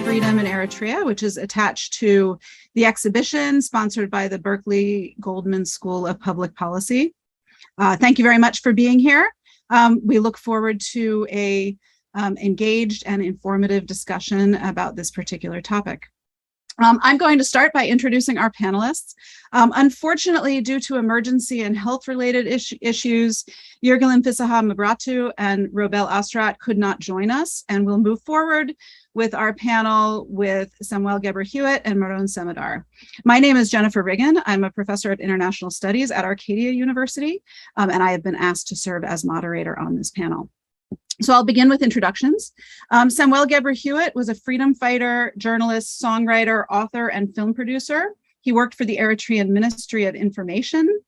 Freedom in Eritrea, which is attached to the exhibition sponsored by the Berkeley Goldman School of Public Policy. Thank you very much for being here. We look forward to a engaged and informative discussion about this particular topic. I'm going to start by introducing our panelists. Unfortunately, due to emergency and health-related issues, Yirgalem Pisaha Mabratu and Robel Astrat could not join us, and we'll move forward with our panel with Samuel Geber-Hewitt and Meron Semedar. My name is Jennifer Riggin. I'm a professor of international studies at Arcadia University, and I have been asked to serve as moderator on this panel. So I'll begin with introductions. Samuel Geber-Hewitt was a freedom fighter, journalist, songwriter, author, and film producer. He worked for the Eritrean Ministry of Information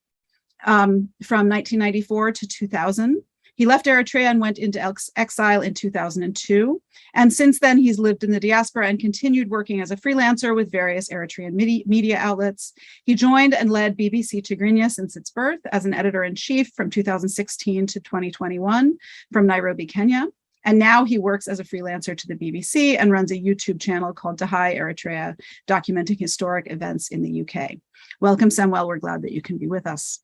from 1994 to 2000. He left Eritrea and went into exile in 2002. And since then, he's lived in the diaspora and continued working as a freelancer with various Eritrean media outlets. He joined and led BBC Tigrinya since its birth as an editor-in-chief from 2016 to 2021 from Nairobi, Kenya. And now he works as a freelancer to the BBC and runs a YouTube channel called Dahai Eritrea, documenting historic events in the UK. Welcome, Samuel. We're glad that you can be with us.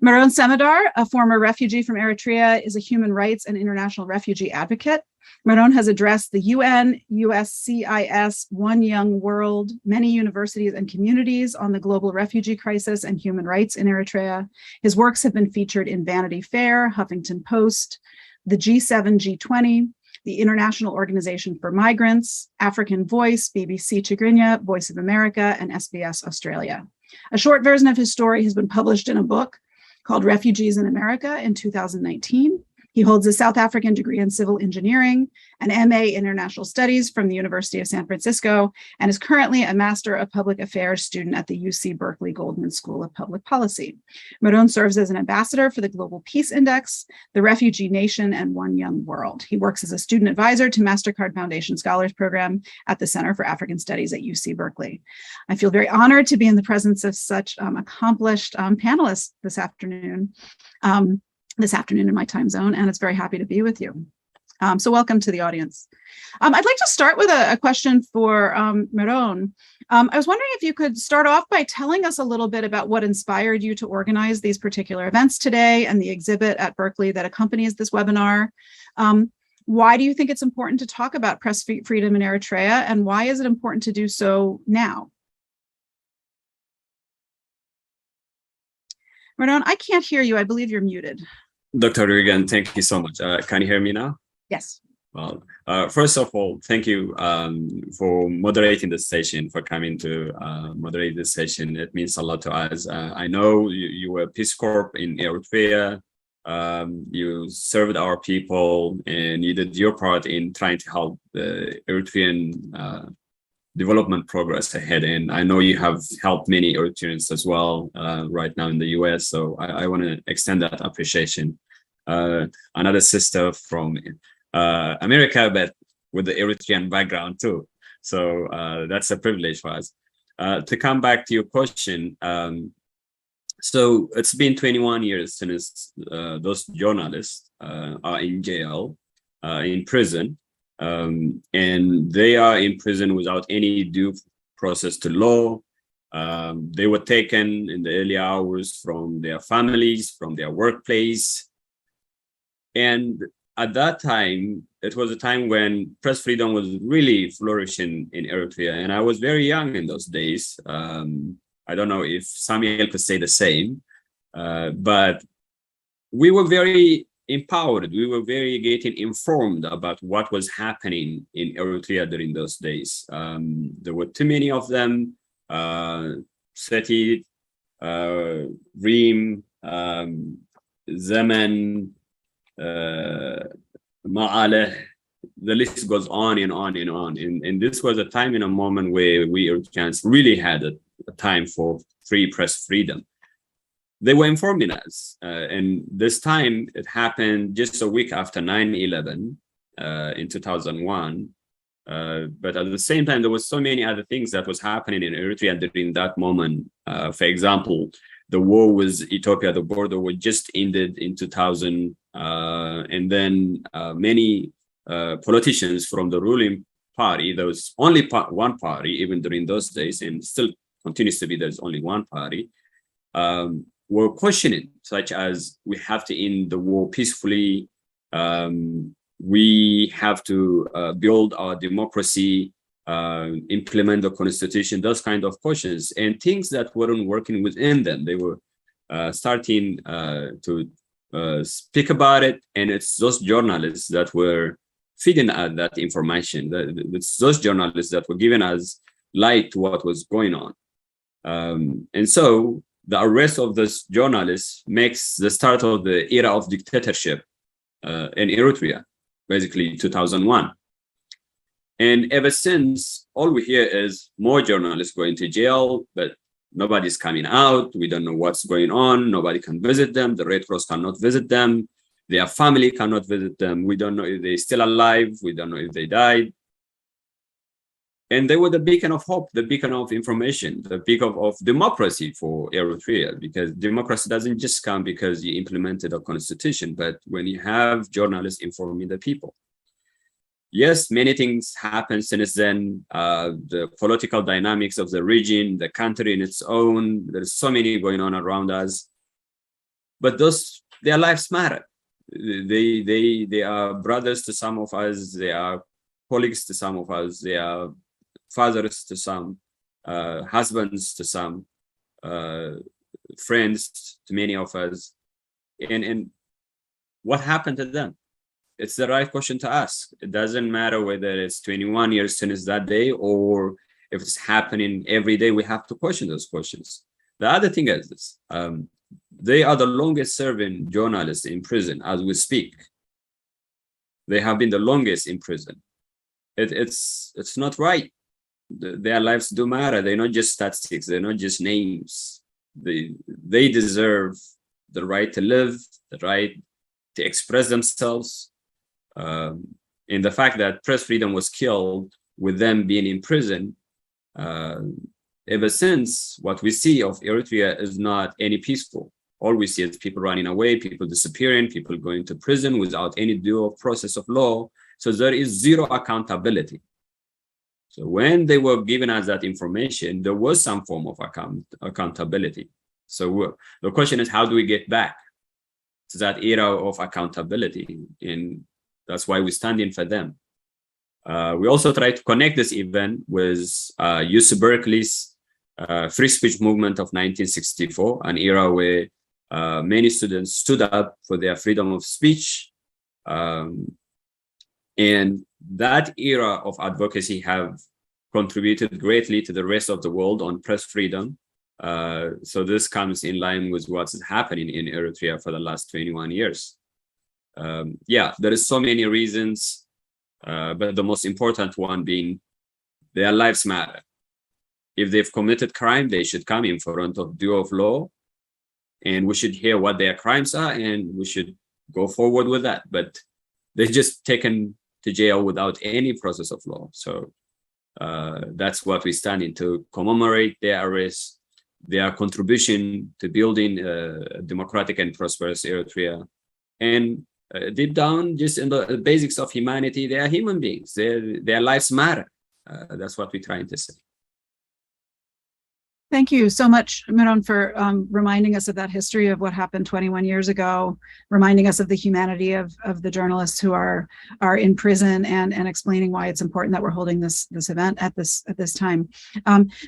Meron Semedar, a former refugee from Eritrea, is a human rights and international refugee advocate. Meron has addressed the UN, USCIS, One Young World, many universities and communities on the global refugee crisis and human rights in Eritrea. His works have been featured in Vanity Fair, Huffington Post, the G7, G20, the International Organization for Migrants, African Voice, BBC Tigrinya, Voice of America, and SBS Australia. A short version of his story has been published in a book called Refugees in America in 2019. He holds a South African degree in civil engineering, an MA in international studies from the University of San Francisco, and is currently a Master of Public Affairs student at the UC Berkeley Goldman School of Public Policy. Meron serves as an ambassador for the Global Peace Index, the Refugee Nation, and One Young World. He works as a student advisor to MasterCard Foundation Scholars Program at the Center for African Studies at UC Berkeley. I feel very honored to be in the presence of such accomplished panelists this afternoon in my time zone, and it's very happy to be with you. So welcome to the audience. I'd like to start with a question for Meron. I was wondering if you could start off by telling us a little bit about what inspired you to organize these particular events today and the exhibit at Berkeley that accompanies this webinar. Why do you think it's important to talk about press freedom in Eritrea, and why is it important to do so now? Meron, I can't hear you. I believe you're muted. Dr. Regan, thank you so much. Can you hear me now? Yes. Well, first of all, thank you for moderating the session, for coming to moderate this session. It means a lot to us. I know you were Peace Corps in Eritrea. You served our people, and you did your part in trying to help the Eritrean development progress ahead. And I know you have helped many Eritreans as well right now in the US. So I want to extend that appreciation. Another sister from America, but with the Eritrean background too. So that's a privilege for us. To come back to your question, so it's been 21 years since those journalists are in jail, in prison. And they are in prison without any due process to law. They were taken in the early hours from their families, from their workplace. And at that time, it was a time when press freedom was really flourishing in Eritrea. And I was very young in those days. I don't know if Samuel could say the same, but we were very empowered. We were very getting informed about what was happening in Eritrea during those days. There were too many of them. Setit, Reem, Zaman, Ma'aleh, the list goes on and on and on. And this was a time and a moment where we Eritreans really had a time for free press freedom. They were informing us. And this time, it happened just a week after 9/11 in 2001. But at the same time, there was so many other things that was happening in Eritrea during that moment. For example, the war with Ethiopia, the border was just ended in 2000. And then many politicians from the ruling party, there was only one party, even during those days, and still continues to be, there's only one party, were questioning, such as, we have to end the war peacefully, we have to build our democracy, implement the constitution, those kind of questions, and things that weren't working within them. They were starting to speak about it, and it's those journalists that were feeding us that information. It's those journalists that were giving us light to what was going on. And so the arrest of this journalist makes the start of the era of dictatorship in Eritrea, basically 2001. And ever since, all we hear is more journalists going to jail, but nobody's coming out. We don't know what's going on. Nobody can visit them. The Red Cross cannot visit them. Their family cannot visit them. We don't know if they're still alive. We don't know if they died. And they were the beacon of hope, the beacon of information, the beacon of democracy for Eritrea, because democracy doesn't just come because you implemented a constitution, but when you have journalists informing the people. Yes, many things happened since then. The political dynamics of the region, the country in its own, there's so many going on around us. But their lives matter. They are brothers to some of us. They are colleagues to some of us. They are fathers to some, husbands to some, friends to many of us. And what happened to them? It's the right question to ask. It doesn't matter whether it's 21 years since that day or if it's happening every day. We have to question those questions. The other thing is this. They are the longest serving journalists in prison as we speak. They have been the longest in prison. It's not right. Their lives do matter. They're not just statistics. They're not just names. They deserve the right to live, the right to express themselves. And the fact that press freedom was killed with them being in prison, ever since, what we see of Eritrea is not any peaceful. All we see is people running away, people disappearing, people going to prison without any due process of law. So there is zero accountability. So when they were giving us that information, there was some form of accountability. So the question is, how do we get back to that era of accountability? And that's why we're standing for them. We also try to connect this event with UC Berkeley's free speech movement of 1964, an era where many students stood up for their freedom of speech. And that era of advocacy have contributed greatly to the rest of the world on press freedom. So this comes in line with what's happening in Eritrea for the last 21 years. Yeah, there is so many reasons, but the most important one being their lives matter. If they've committed crime, they should come in front of due of law, and we should hear what their crimes are, and we should go forward with that. But they're just taken to jail without any process of law. So that's what we're standing to commemorate their arrest, their contribution to building a democratic and prosperous Eritrea. And deep down, just in the basics of humanity, they are human beings. Their lives matter. That's what we're trying to say. Thank you so much, Meron, for reminding us of that history of what happened 21 years ago, reminding us of the humanity of the journalists who are in prison, and explaining why it's important that we're holding this event at this time.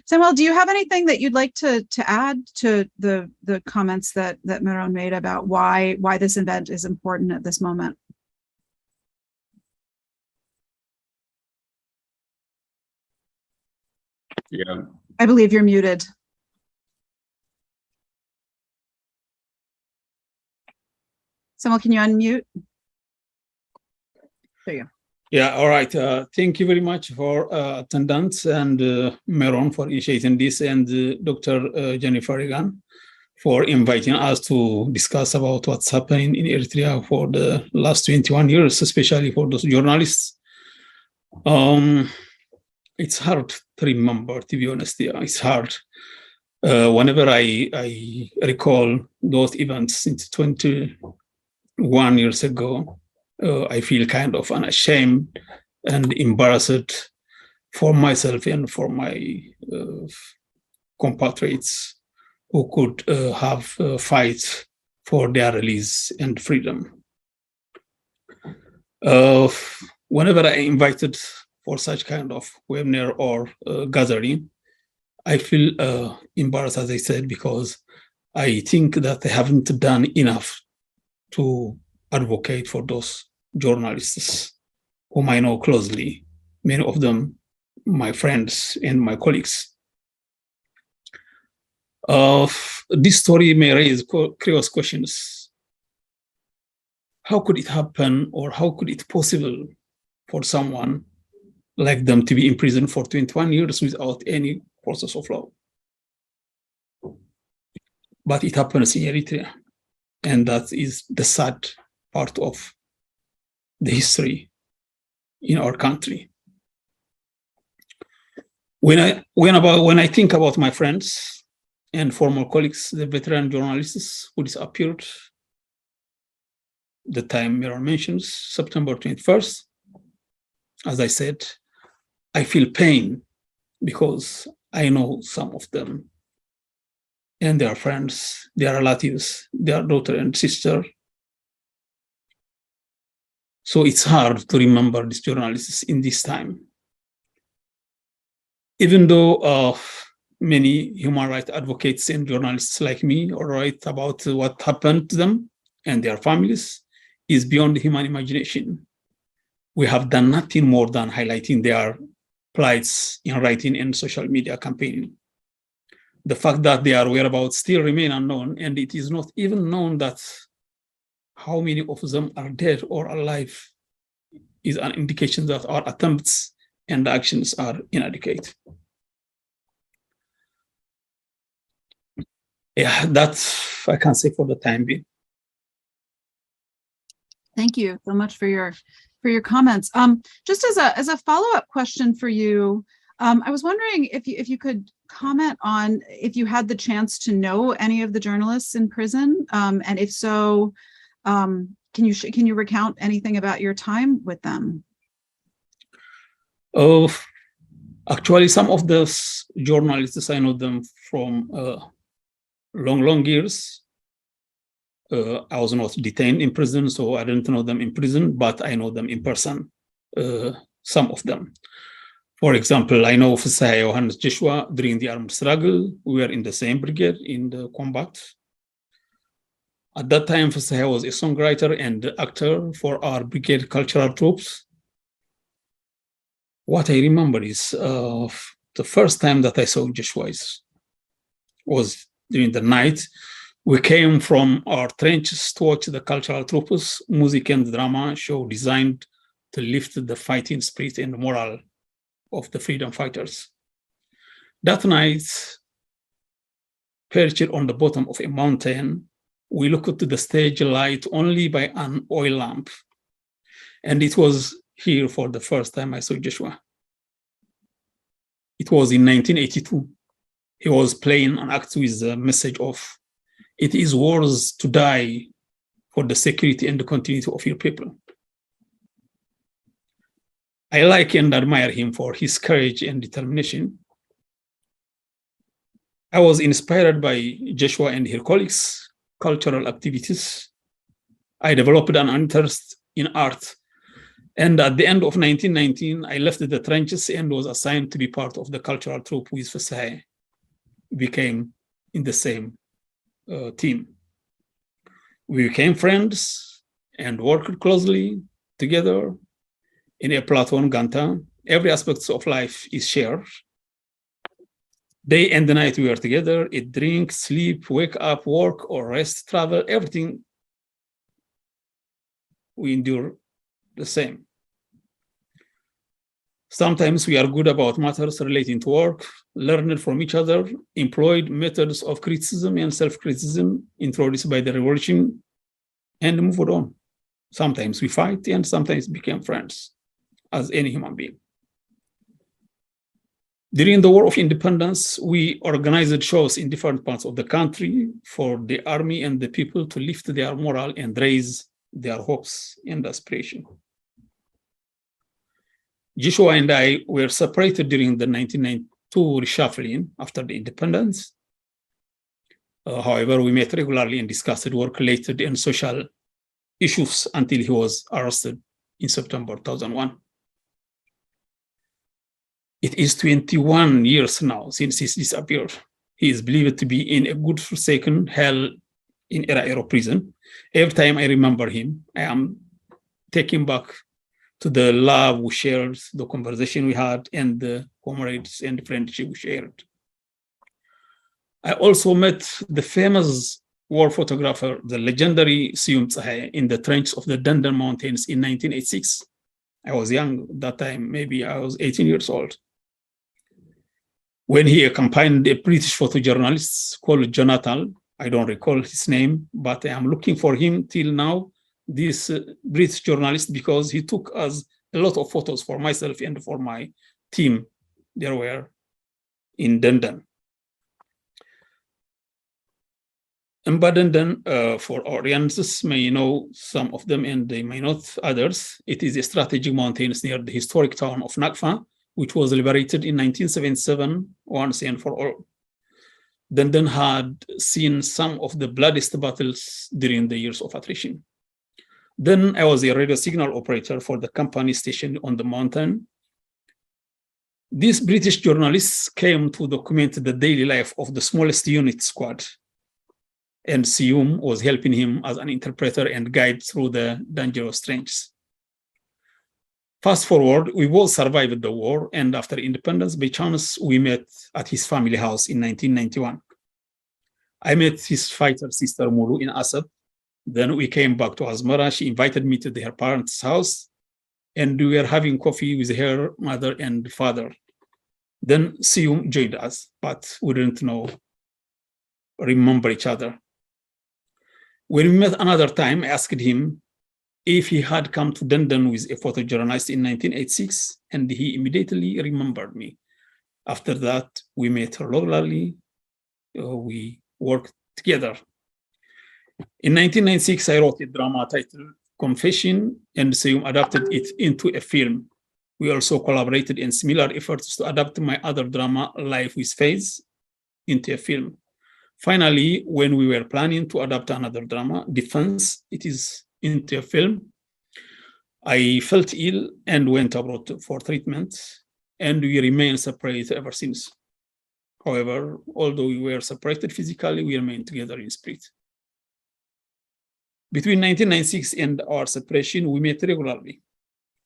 Samuel, do you have anything that you'd like to add to the comments that Meron made about why this event is important at this moment? Yeah. I believe you're muted. Samuel, can you unmute? There you go. Yeah, all right. Thank you very much for attendance, and Meron for initiating this, and Dr. Jennifer Regan for inviting us to discuss about what's happening in Eritrea for the last 21 years, especially for those journalists. It's hard to remember, to be honest. Yeah, it's hard. Whenever I recall those events since 21 years ago, I feel kind of unashamed and embarrassed for myself and for my compatriots who could have fight for their release and freedom. Whenever I invited for such kind of webinar or gathering, I feel embarrassed, as I said, because I think that I haven't done enough to advocate for those journalists whom I know closely, many of them my friends and my colleagues. This story may raise curious questions. How could it happen, or how could it possible for someone like them to be in prison for 21 years without any process of law? But it happens in Eritrea, and that is the sad part of the history in our country. When I think about my friends and former colleagues, the veteran journalists who disappeared, the time Miran mentions, September 21st, as I said, I feel pain because I know some of them and their friends, their relatives, their daughter and sister. So it's hard to remember these journalists in this time. Even though many human rights advocates and journalists like me write about what happened to them and their families is beyond human imagination. We have done nothing more than highlighting their plights in writing and social media campaigning. The fact that their whereabouts still remain unknown, and it is not even known that how many of them are dead or alive, is an indication that our attempts and actions are inadequate. Yeah, that's I can say for the time being. Thank you so much for your comments. Just as a follow-up question for you, I was wondering if you could comment on if you had the chance to know any of the journalists in prison, and if so, can you recount anything about your time with them? Actually, some of those journalists, I know them from long years. I was not detained in prison, so I didn't know them in prison, but I know them in person, some of them. For example, I know Johannes Joshua during the armed struggle. We were in the same brigade in the combat. At that time, Johannes was a songwriter and actor for our brigade cultural troops. What I remember is the first time that I saw Joshua was during the night. We came from our trenches to watch the cultural troops, music and drama show designed to lift the fighting spirit and morale of the freedom fighters. That night, perched on the bottom of a mountain, we looked to the stage light only by an oil lamp. And it was here for the first time I saw Joshua. It was in 1982. He was playing an act with the message of, "It is worth to die for the security and the continuity of your people." I like and admire him for his courage and determination. I was inspired by Joshua and his colleagues' cultural activities. I developed an interest in art. And at the end of 1919, I left the trenches and was assigned to be part of the cultural troupe with Fasahe. Became in the same team. We became friends and worked closely together in a platoon Ganta. Every aspect of life is shared. Day and night we are together, eat, drink, sleep, wake up, work or rest, travel, everything we endure the same. Sometimes we are good about matters relating to work, learned from each other, employed methods of criticism and self-criticism introduced by the revolution, and moved on. Sometimes we fight and sometimes became friends, as any human being. During the War of Independence, we organized shows in different parts of the country for the army and the people to lift their morale and raise their hopes and aspiration. Joshua and I were separated during the 1992 reshuffling after the independence. However, we met regularly and discussed work-related and social issues until he was arrested in September 2001. It is 21 years now since he disappeared. He is believed to be in a godforsaken hell in Eritrea prison. Every time I remember him, I am taken back to the love we shared, the conversation we had, and the comrades and friendship we shared. I also met the famous war photographer, the legendary Siyum Tsahay, in the trenches of the Dandan Mountains in 1986. I was young at that time, maybe I was 18 years old. When he accompanied a British photojournalist called Jonathan, I don't recall his name, but I am looking for him till now, this British journalist, because he took us a lot of photos for myself and for my team. There were in Dandan. Dandan, for our audiences may know some of them and they may not others. It is a strategic mountain near the historic town of Nakfa, which was liberated in 1977 once and for all. Dandan had seen some of the bloodiest battles during the years of attrition. Then I was a radio signal operator for the company stationed on the mountain. These British journalists came to document the daily life of the smallest unit squad, and Siyum was helping him as an interpreter and guide through the dangerous trenches. Fast forward, we both survived the war, and after independence, by chance, we met at his family house in 1991. I met his fighter sister Mulu in Asad. Then we came back to Asmara. She invited me to her parents' house, and we were having coffee with her mother and father. Then Siyum joined us, but we didn't remember each other. When we met another time, I asked him if he had come to Dandan with a photojournalist in 1986, and he immediately remembered me. After that, we met regularly. We worked together. In 1996, I wrote a drama titled Confession, and Siyum adapted it into a film. We also collaborated in similar efforts to adapt my other drama, Life with Faith, into a film. Finally, when we were planning to adapt another drama, Defense, it is into a film, I felt ill and went abroad for treatment, and we remained separated ever since. However, although we were separated physically, we remained together in spirit. Between 1996 and our separation, we met regularly.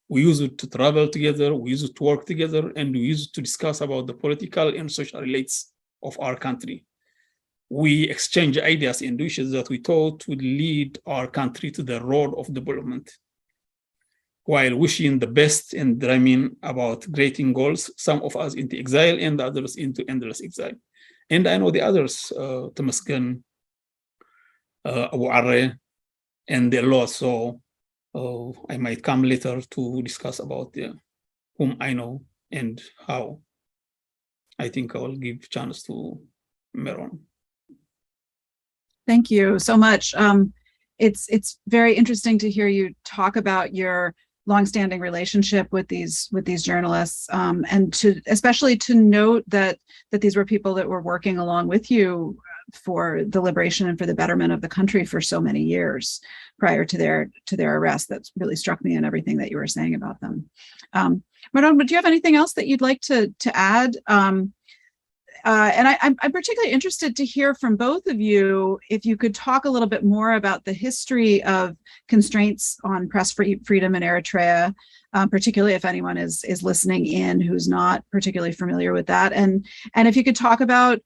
We used to travel together, we used to work together, and we used to discuss about the political and social relates of our country. We exchanged ideas and wishes that we thought would lead our country to the road of development. While wishing the best and dreaming about great goals, some of us into exile and others into endless exile. And I know the others, Tamaskan, Abu Arre, and the law. So I might come later to discuss about whom I know and how. I think I will give chance to Meron. Thank you so much. It's very interesting to hear you talk about your longstanding relationship with these journalists, and especially to note that these were people that were working along with you for the liberation and for the betterment of the country for so many years prior to their arrest. That's really struck me in everything that you were saying about them. Maron, do you have anything else that you'd like to add? And I'm particularly interested to hear from both of you, if you could talk a little bit more about the history of constraints on press freedom in Eritrea, particularly if anyone is listening in who's not particularly familiar with that. And if you could talk about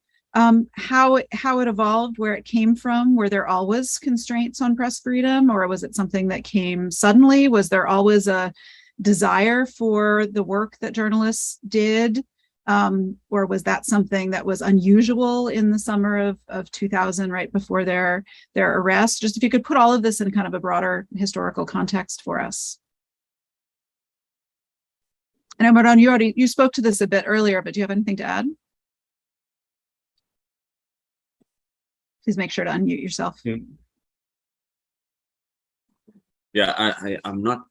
how it evolved, where it came from. Were there always constraints on press freedom, or was it something that came suddenly? Was there always a desire for the work that journalists did? Or was that something that was unusual in the summer of 2000, right before their arrest? Just if you could put all of this in kind of a broader historical context for us. And Maron, you spoke to this a bit earlier, but do you have anything to add? Please make sure to unmute yourself. Yeah, I'm not.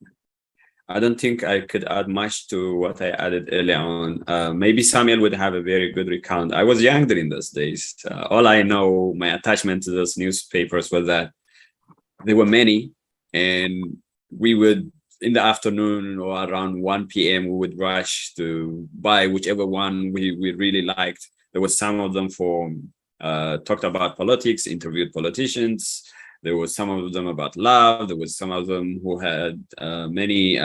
I don't think I could add much to what I added earlier on. Maybe Samuel would have a very good recount. I was young during those days. All I know, my attachment to those newspapers was that there were many, and we would, in the afternoon or around 1 p.m., we would rush to buy whichever one we really liked. There was some of them for talked about politics, interviewed politicians. There was some of them about love. There was some of them who had many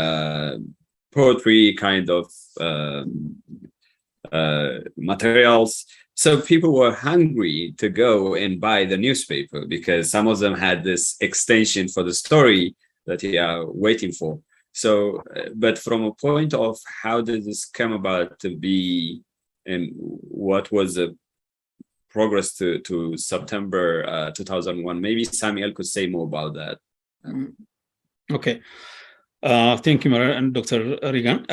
poetry kind of materials. So people were hungry to go and buy the newspaper because some of them had this extension for the story that they are waiting for. So, but from a point of how did this come about to be, and what was the progress to September 2001, maybe Samuel could say more about that. Okay. Thank you, Mara and Dr. Regan.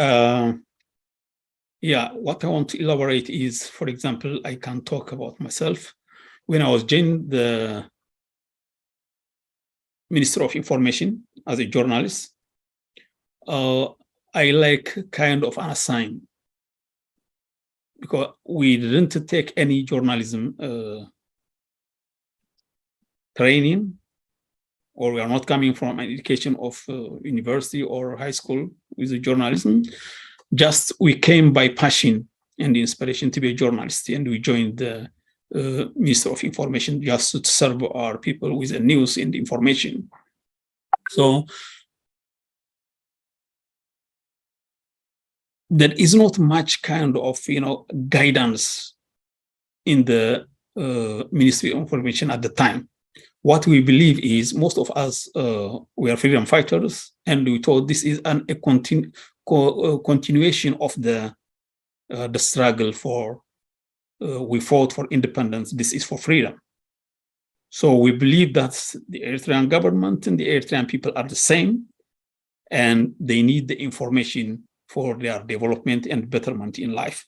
Yeah, what I want to elaborate is, for example, I can talk about myself. When I was joined the Ministry of Information as a journalist, I like kind of an assign, because we didn't take any journalism training, or we are not coming from an education of university or high school with the journalism. Just we came by passion and inspiration to be a journalist, and we joined the Ministry of Information just to serve our people with the news and information. So there is not much kind of guidance in the Ministry of Information at the time. What we believe is most of us we are freedom fighters, and we thought this is a continuation of the struggle for we fought for independence. This is for freedom. So we believe that the Eritrean government and the Eritrean people are the same, and they need the information for their development and betterment in life.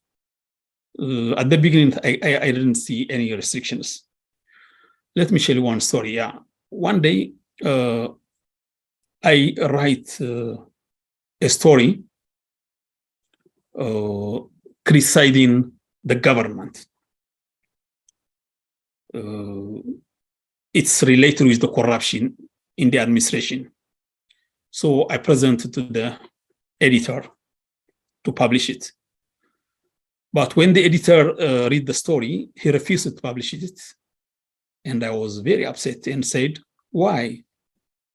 At the beginning, I didn't see any restrictions. Let me share you one story. Yeah, one day I write a story criticizing the government. It's related with the corruption in the administration. So I presented to the editor to publish it. But when the editor read the story, he refused to publish it. And I was very upset and said, why?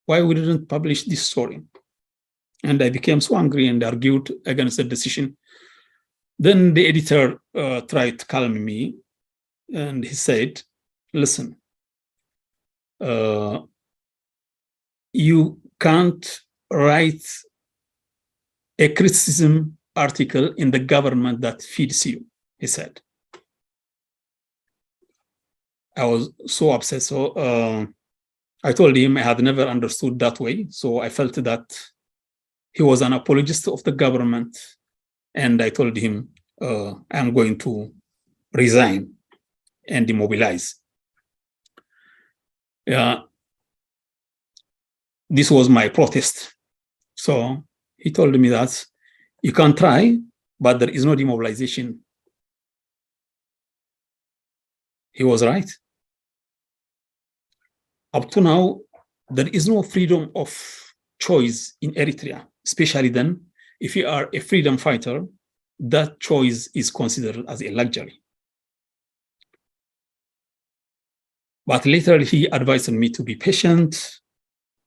Why we didn't publish this story? And I became so angry and argued against the decision. Then the editor tried to calm me, and he said, listen, you can't write a criticism article in the government that feeds you, he said. I was so upset. So I told him I had never understood that way. So I felt that he was an apologist of the government. And I told him, I'm going to resign and demobilize. This was my protest. So he told me that you can try, but there is no demobilization. He was right. Up to now, there is no freedom of choice in Eritrea, especially then, if you are a freedom fighter, that choice is considered as a luxury. But later he advised me to be patient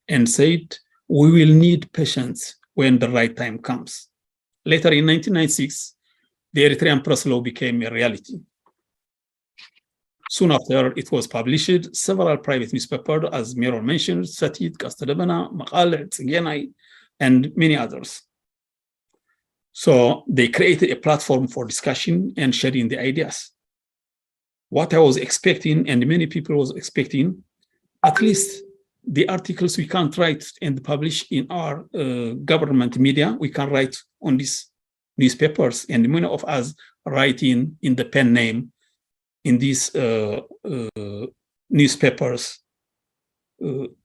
and said, we will need patience when the right time comes. Later in 1996, the Eritrean Press Law became a reality. Soon after it was published, several private newspapers, as Meron mentioned, Setit, Kastadabana, Maqal, Tsigyanai, and many others. So they created a platform for discussion and sharing the ideas. What I was expecting, and many people was expecting, at least the articles we can't write and publish in our government media, we can write on these newspapers, and many of us writing in the pen name in these newspapers,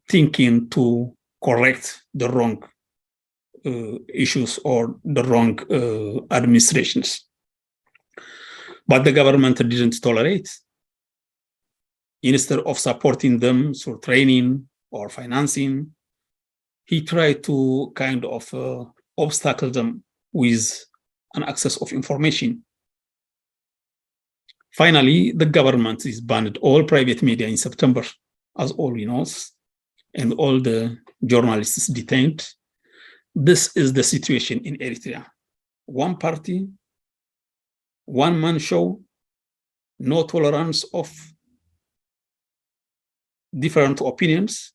thinking to correct the wrong issues or the wrong administrations. But the government didn't tolerate. Instead of supporting them through training or financing, he tried to kind of obstacle them with an access of information. Finally, the government has banned all private media in September, as all we know, and all the journalists detained. This is the situation in Eritrea. One party, one man show, no tolerance of different opinions,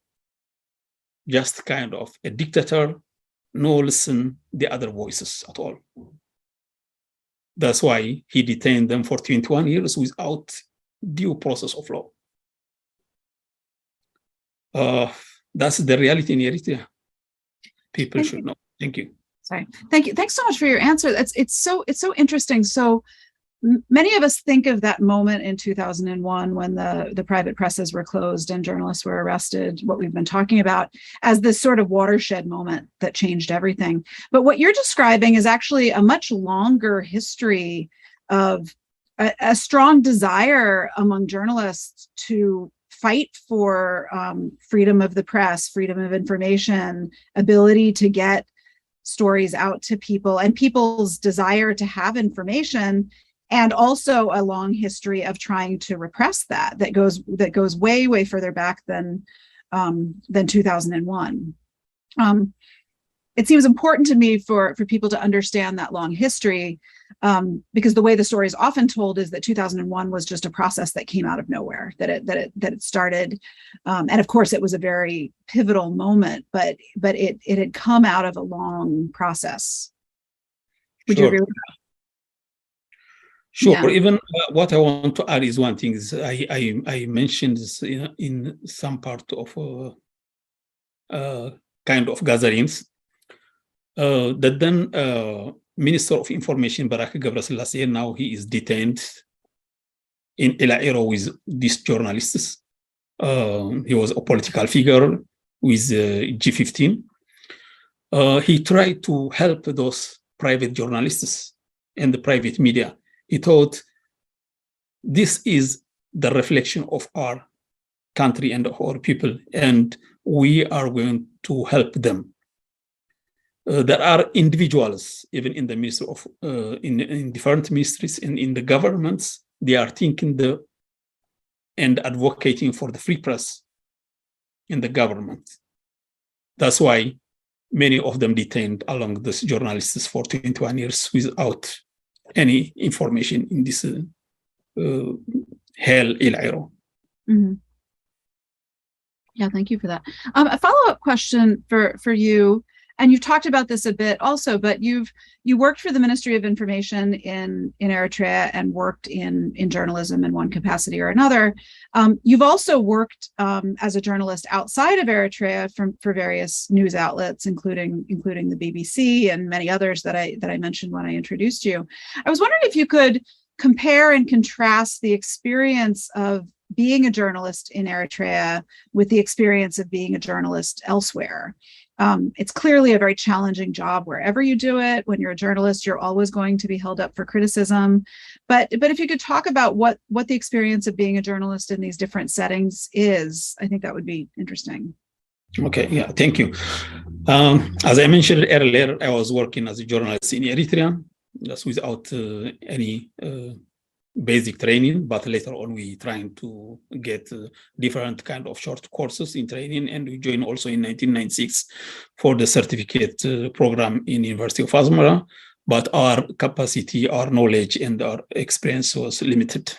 just kind of a dictator, no listen the other voices at all. That's why he detained them for 21 years without due process of law. That's the reality in Eritrea. People should know. Thank you. Sorry. Thank you. Thanks so much for your answer. It's so interesting. So many of us think of that moment in 2001 when the private presses were closed and journalists were arrested, what we've been talking about, as this sort of watershed moment that changed everything. But what you're describing is actually a much longer history of a strong desire among journalists to fight for freedom of the press, freedom of information, ability to get stories out to people, and people's desire to have information, and also a long history of trying to repress that goes way further back than 2001. It seems important to me for people to understand that long history, because the way the story is often told is that 2001 was just a process that came out of nowhere, that it started, and of course it was a very pivotal moment, but it had come out of a long process. Would you agree with that? Sure. Yeah. Even what I want to add is one thing is I mentioned this in some part of kind of gatherings that then Minister of Information Barak Gabriel, now he is detained in El-Airo with these journalists. He was a political figure with G15. He tried to help those private journalists and the private media. He thought this is the reflection of our country and of our people, and we are going to help them. There are individuals, even in the ministry of in different ministries and in the governments, they are thinking and advocating for the free press in the government. That's why many of them detained along these journalists for 21 years without any information in this hell El-Airo. Mm-hmm. Yeah, thank you for that. A follow-up question for you, and you've talked about this a bit also, but you worked for the Ministry of Information in Eritrea and worked in journalism in one capacity or another. You've also worked as a journalist outside of Eritrea for various news outlets, including the BBC and many others that I mentioned when I introduced you. I was wondering if you could compare and contrast the experience of being a journalist in Eritrea with the experience of being a journalist elsewhere. It's clearly a very challenging job wherever you do it. When you're a journalist, you're always going to be held up for criticism. But if you could talk about what the experience of being a journalist in these different settings is, I think that would be interesting. Okay, yeah, thank you. As I mentioned earlier, I was working as a journalist in Eritrea, just without any basic training, but later on we trying to get different kind of short courses in training, and we joined also in 1996 for the certificate program in University of Asmara, but our capacity, our knowledge, and our experience was limited.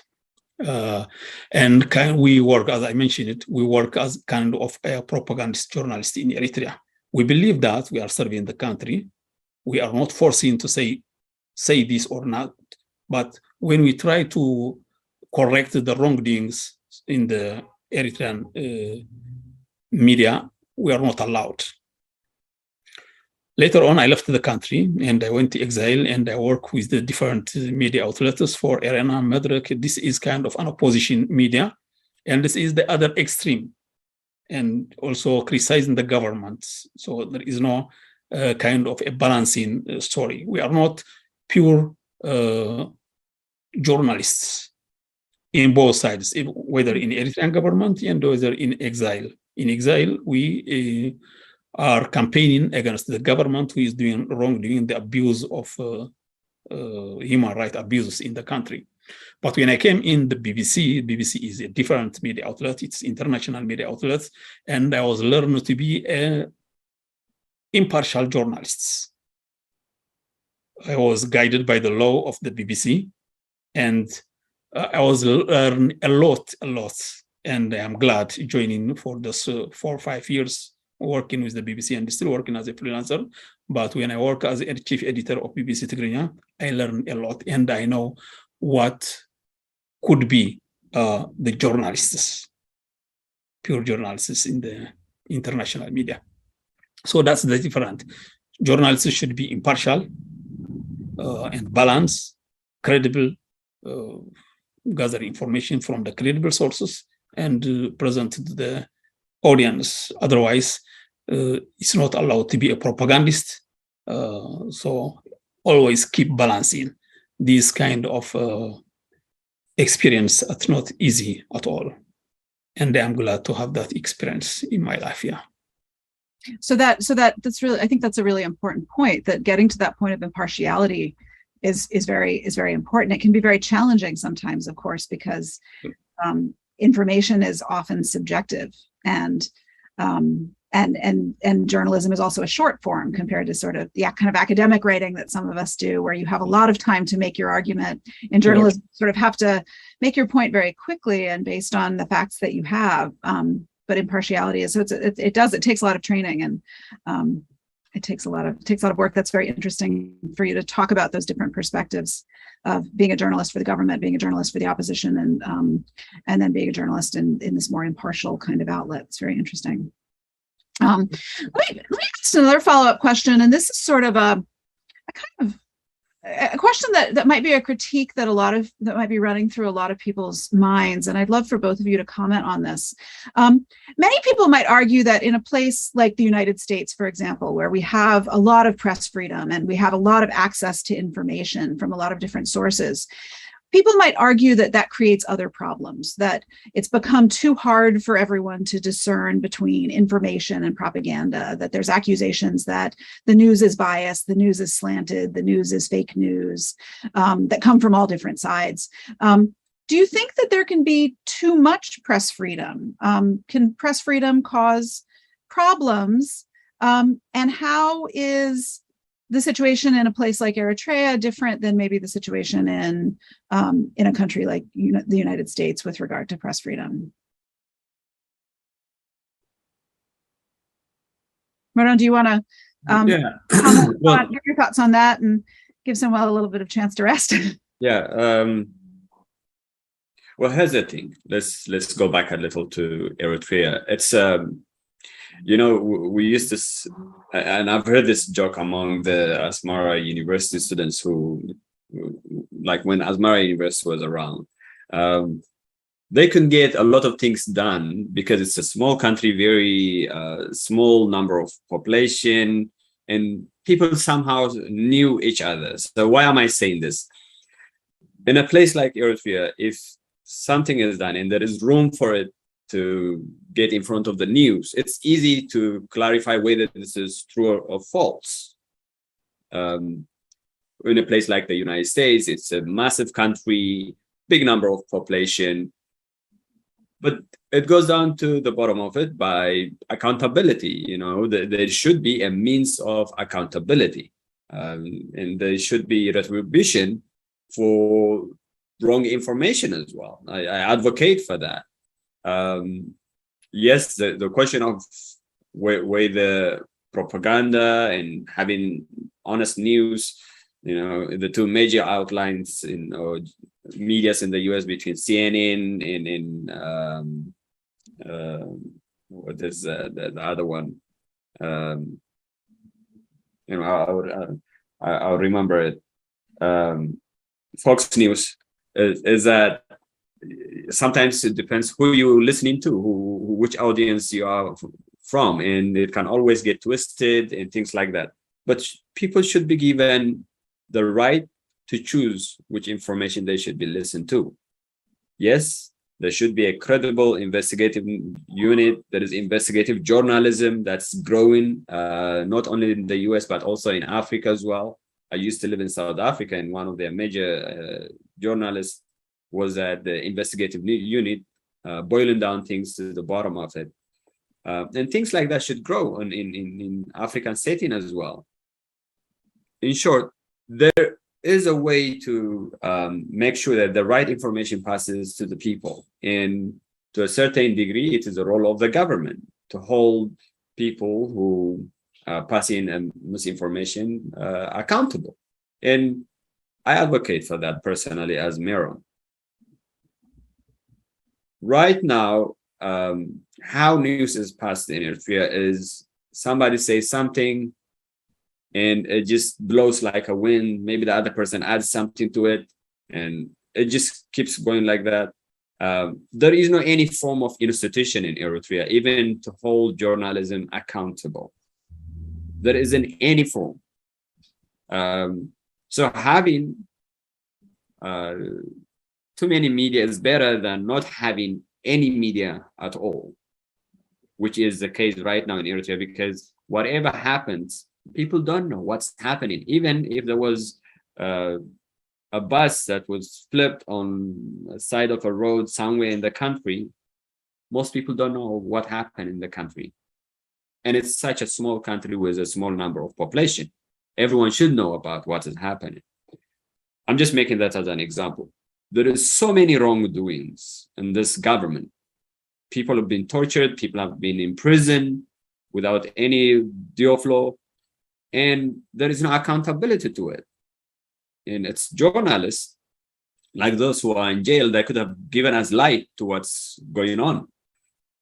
And we work, as I mentioned it, we work as kind of a propagandist journalist in Eritrea. We believe that we are serving the country. We are not forcing to say this or not, but when we try to correct the wrongdoings in the Eritrean media, we are not allowed. Later on, I left the country and I went to exile, and I work with the different media outlets for Arena, Medrek. This is kind of an opposition media, and this is the other extreme, and also criticizing the government. So there is no kind of a balancing story. We are not pure journalists in both sides, whether in Eritrean government and whether in exile. In exile, we are campaigning against the government who is doing wrongdoing, the abuse of human rights abuses in the country. But when I came in the BBC is a different media outlet, it's international media outlet, and I was learned to be an impartial journalist. I was guided by the law of the BBC, and I was learning a lot, and I'm glad joining for this 4 or 5 years working with the BBC and still working as a freelancer. But when I work as a chief editor of BBC Tigrinya, I learn a lot, and I know what could be the journalists, pure journalists in the international media. So that's the different. Journalists should be impartial and balanced, credible, gather information from the credible sources and present to the audience. Otherwise, it's not allowed to be a propagandist. So always keep balancing this kind of experience. It's not easy at all. And I'm glad to have that experience in my life. Yeah. So that's really, I think that's a really important point, that getting to that point of impartiality is very important. It can be very challenging sometimes, of course, because information is often subjective, and journalism is also a short form compared to sort of the kind of academic writing that some of us do, where you have a lot of time to make your argument. In journalism, you sort of have to make your point very quickly and based on the facts that you have. But impartiality is, so it takes a lot of training, and it takes a lot of work. That's very interesting for you to talk about those different perspectives of being a journalist for the government, being a journalist for the opposition, and then being a journalist in this more impartial kind of outlet. It's very interesting. Let me ask another follow-up question, and this is sort of a question that might be a critique that might be running through a lot of people's minds, and I'd love for both of you to comment on this. Many people might argue that in a place like the United States, for example, where we have a lot of press freedom and we have a lot of access to information from a lot of different sources, people might argue that that creates other problems, that it's become too hard for everyone to discern between information and propaganda, that there's accusations that the news is biased, the news is slanted, the news is fake news, that come from all different sides. Do you think that there can be too much press freedom? Can press freedom cause problems? And how is the situation in a place like Eritrea different than maybe the situation in a country like the United States with regard to press freedom? Maron, do you want to give your thoughts on that and give Samuel a little bit of chance to rest? Yeah. Well, here's the thing. Let's go back a little to Eritrea. It's we used this, and I've heard this joke among the Asmara University students who, like when Asmara University was around, they couldn't get a lot of things done because it's a small country, very small number of population, and people somehow knew each other. So why am I saying this? In a place like Eritrea, if something is done and there is room for it to get in front of the news, it's easy to clarify whether this is true or false. In a place like the United States, it's a massive country, big number of population, but it goes down to the bottom of it by accountability. There should be a means of accountability, and there should be retribution for wrong information as well. I advocate for that. Yes, the question of where the propaganda and having honest news, the two major outlines in medias in the US between CNN and what is the other one? I'll remember it. Fox News is that sometimes it depends who you're listening to, which audience you are from, and it can always get twisted and things like that. but people should be given the right to choose which information they should be listened to. Yes, there should be a credible investigative unit. There is investigative journalism that's growing, not only in the US, but also in Africa as well. I used to live in South Africa, and one of their major journalists was at the investigative unit, boiling down things to the bottom of it. And things like that should grow in African setting as well. In short, there is a way to make sure that the right information passes to the people. And to a certain degree, it is the role of the government to hold people who pass in misinformation accountable. And I advocate for that personally as Meron. Right now, how news is passed in Eritrea is somebody says something and it just blows like a wind. Maybe the other person adds something to it, and it just keeps going like that. There is no any form of institution in Eritrea, even to hold journalism accountable. There isn't any form. So having too many media is better than not having any media at all, which is the case right now in Eritrea, because whatever happens, people don't know what's happening. Even if there was a bus that was flipped on the side of a road somewhere in the country, most people don't know what happened in the country. And it's such a small country with a small number of population. Everyone should know about what is happening. I'm just making that as an example. There is so many wrongdoings in this government. People have been tortured, people have been in prison without any due of law, and there is no accountability to it. And it's journalists like those who are in jail that could have given us light to what's going on.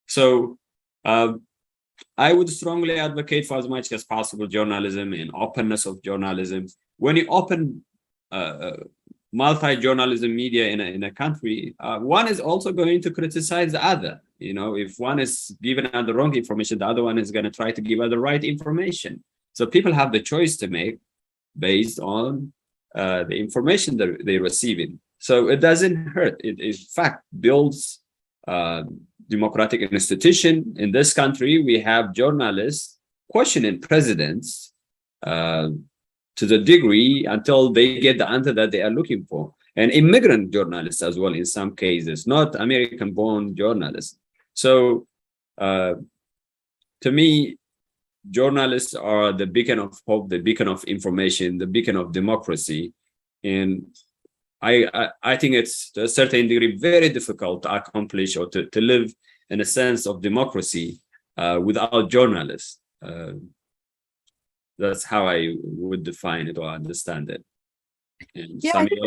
So I would strongly advocate for as much as possible journalism and openness of journalism. When you open multi-journalism media in a country, one is also going to criticize the other. You know, if one is given the wrong information, the other one is going to try to give her the right information. So people have the choice to make based on the information that they're receiving. So it doesn't hurt. It in fact builds democratic institution. In this country, we have journalists questioning presidents to the degree until they get the answer that they are looking for. And immigrant journalists as well in some cases, not American-born journalists. So to me, journalists are the beacon of hope, the beacon of information, the beacon of democracy. And I think it's to a certain degree very difficult to accomplish or to live in a sense of democracy without journalists. That's how I would define it or understand it. And yeah, I think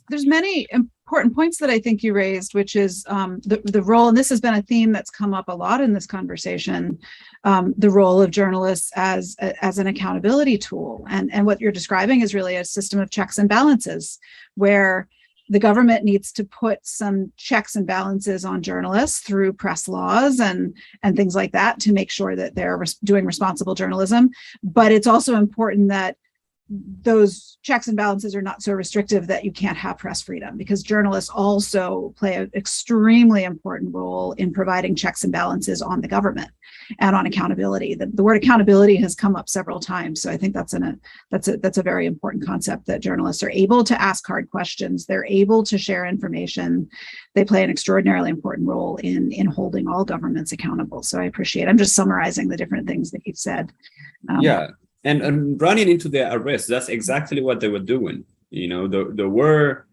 there's many important points that I think you raised, which is the role, and this has been a theme that's come up a lot in this conversation, the role of journalists as an accountability tool. And what you're describing is really a system of checks and balances, where the government needs to put some checks and balances on journalists through press laws and things like that to make sure that they're doing responsible journalism. But it's also important that those checks and balances are not so restrictive that you can't have press freedom, because journalists also play an extremely important role in providing checks and balances on the government and on accountability. The word accountability has come up several times. So I think that's a very important concept, that journalists are able to ask hard questions. They're able to share information. They play an extraordinarily important role in holding all governments accountable. So I appreciate, I'm just summarizing the different things that you've said. Yeah. And running into their arrest, that's exactly what they were doing. You know, there were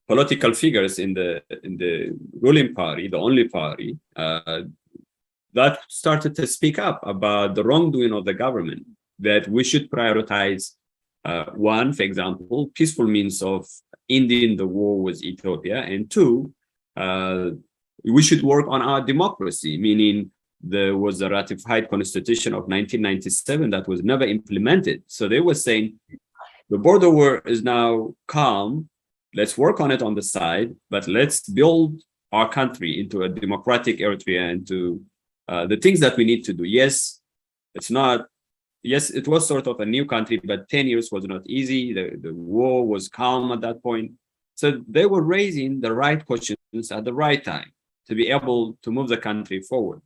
political figures in the ruling party, the only party, that started to speak up about the wrongdoing of the government, that we should prioritize, one, for example, peaceful means of ending the war with Ethiopia, and two, we should work on our democracy, meaning there was a ratified constitution of 1997 that was never implemented. So they were saying the border war is now calm. Let's work on it on the side, but let's build our country into a democratic Eritrea, into the things that we need to do. Yes, it's not yes, it was sort of a new country, but 10 years was not easy. The war was calm at that point. So they were raising the right questions at the right time to be able to move the country forward.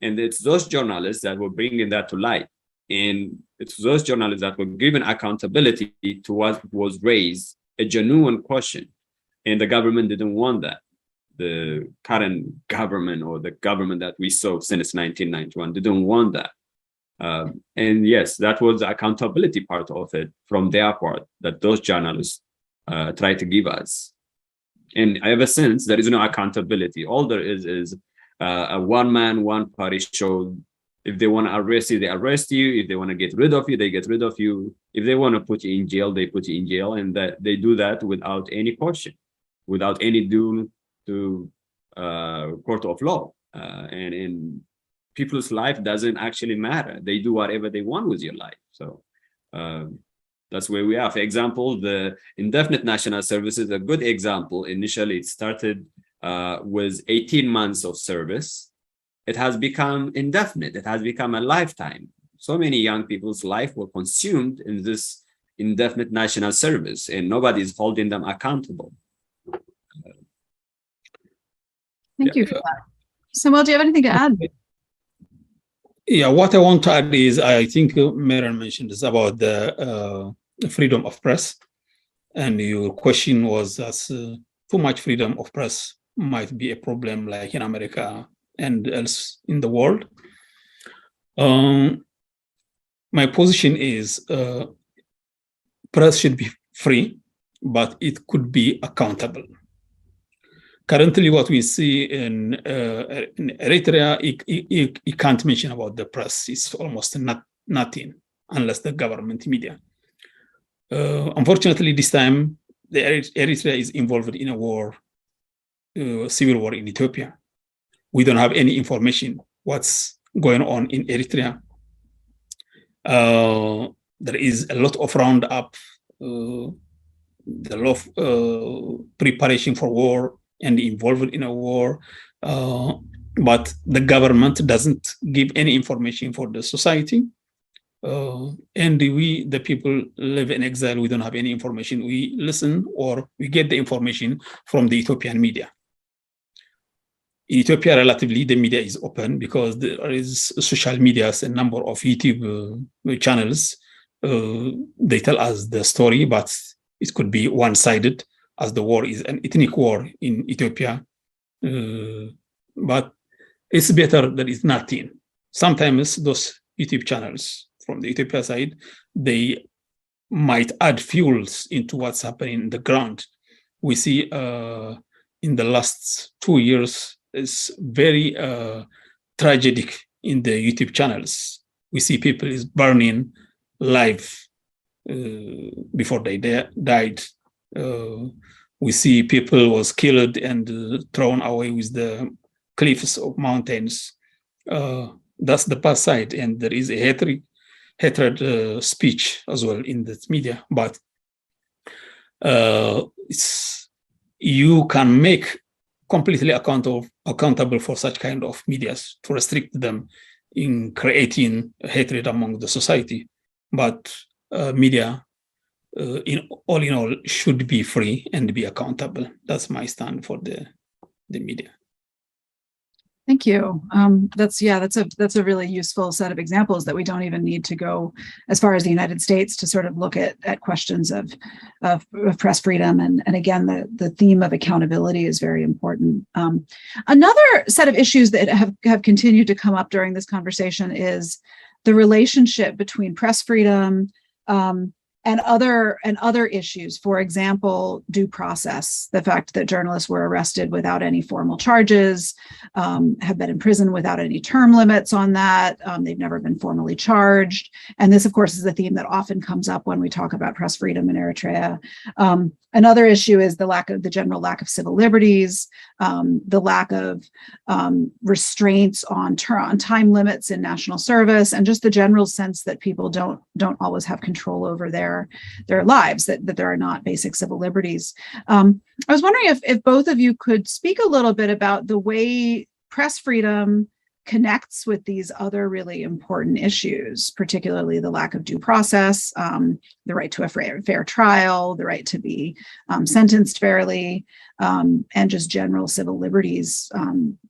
And it's those journalists that were bringing that to light. And it's those journalists that were given accountability to what was raised, a genuine question. And the government didn't want that. The current government, or the government that we saw since 1991, didn't want that. And yes, that was the accountability part of it from their part that those journalists try to give us. And ever since, there is no accountability. All there is a one-man, one-party show. If they want to arrest you, they arrest you. If they want to get rid of you, they get rid of you. If they want to put you in jail, they put you in jail. And that they do that without any question, without any due to court of law. And people's life doesn't actually matter. They do whatever they want with your life. So that's where we are. For example, the indefinite national service is a good example. Initially, it started with 18 months of service. It has become indefinite. It has become a lifetime. So many young people's life were consumed in this indefinite national service, and nobody is holding them accountable. Thank you for that. Samuel, do you have anything to add? Yeah, what I want to add is, I think Meron mentioned this about the freedom of press. And your question was that too much freedom of press might be a problem, like in America and else in the world. My position is press should be free, but it could be accountable. Currently, what we see in Eritrea, you can't mention about the press. It's almost nothing unless the government media. Unfortunately, this time, Eritrea is involved in a war, civil war in Ethiopia. We don't have any information what's going on in Eritrea. There is a lot of roundup, the lot of preparation for war and involved in a war, but the government doesn't give any information for the society. And we, the people, live in exile. We don't have any information. We listen, or we get the information from the Ethiopian media. In Ethiopia, relatively, the media is open because there is social media, a number of YouTube channels. They tell us the story, but it could be one-sided, as the war is an ethnic war in Ethiopia. But it's better that it's nothing. Sometimes those YouTube channels from the Ethiopia side, they might add fuels into what's happening in the ground. We see in the last 2 years, it's very tragic in the YouTube channels. We see people is burning live before they died. We see people was killed and thrown away with the cliffs of mountains. That's the past side, and there is a hatred speech as well in the media. But you can make completely accountable for such kind of medias to restrict them in creating hatred among the society. But media, in all, should be free and be accountable. That's my stand for the media. Thank you. That's a really useful set of examples that we don't even need to go as far as the United States to sort of look at questions of press freedom. And again, the theme of accountability is very important. Another set of issues that have continued to come up during this conversation is the relationship between press freedom and other issues. For example, due process, the fact that journalists were arrested without any formal charges, have been in prison without any term limits on that. They've never been formally charged. And this, of course, is a theme that often comes up when we talk about press freedom in Eritrea. Another issue is the general lack of civil liberties, the lack of restraints on time limits in national service, and just the general sense that people don't always have control over their lives, that there are not basic civil liberties. I was wondering if both of you could speak a little bit about the way press freedom connects with these other really important issues, particularly the lack of due process, the right to a fair trial, the right to be sentenced fairly, and just general civil liberties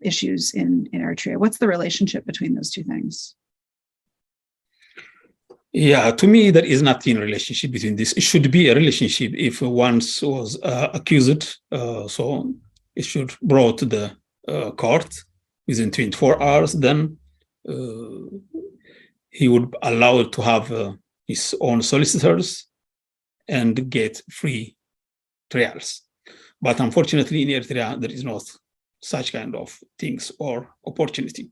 issues in Eritrea. What's the relationship between those two things? Yeah, to me, there is nothing relationship between this. It should be a relationship if once was accused, so it should brought to the court within 24 hours, then he would allow to have his own solicitors and get free trials. But unfortunately, in Eritrea, there is not such kind of things or opportunity.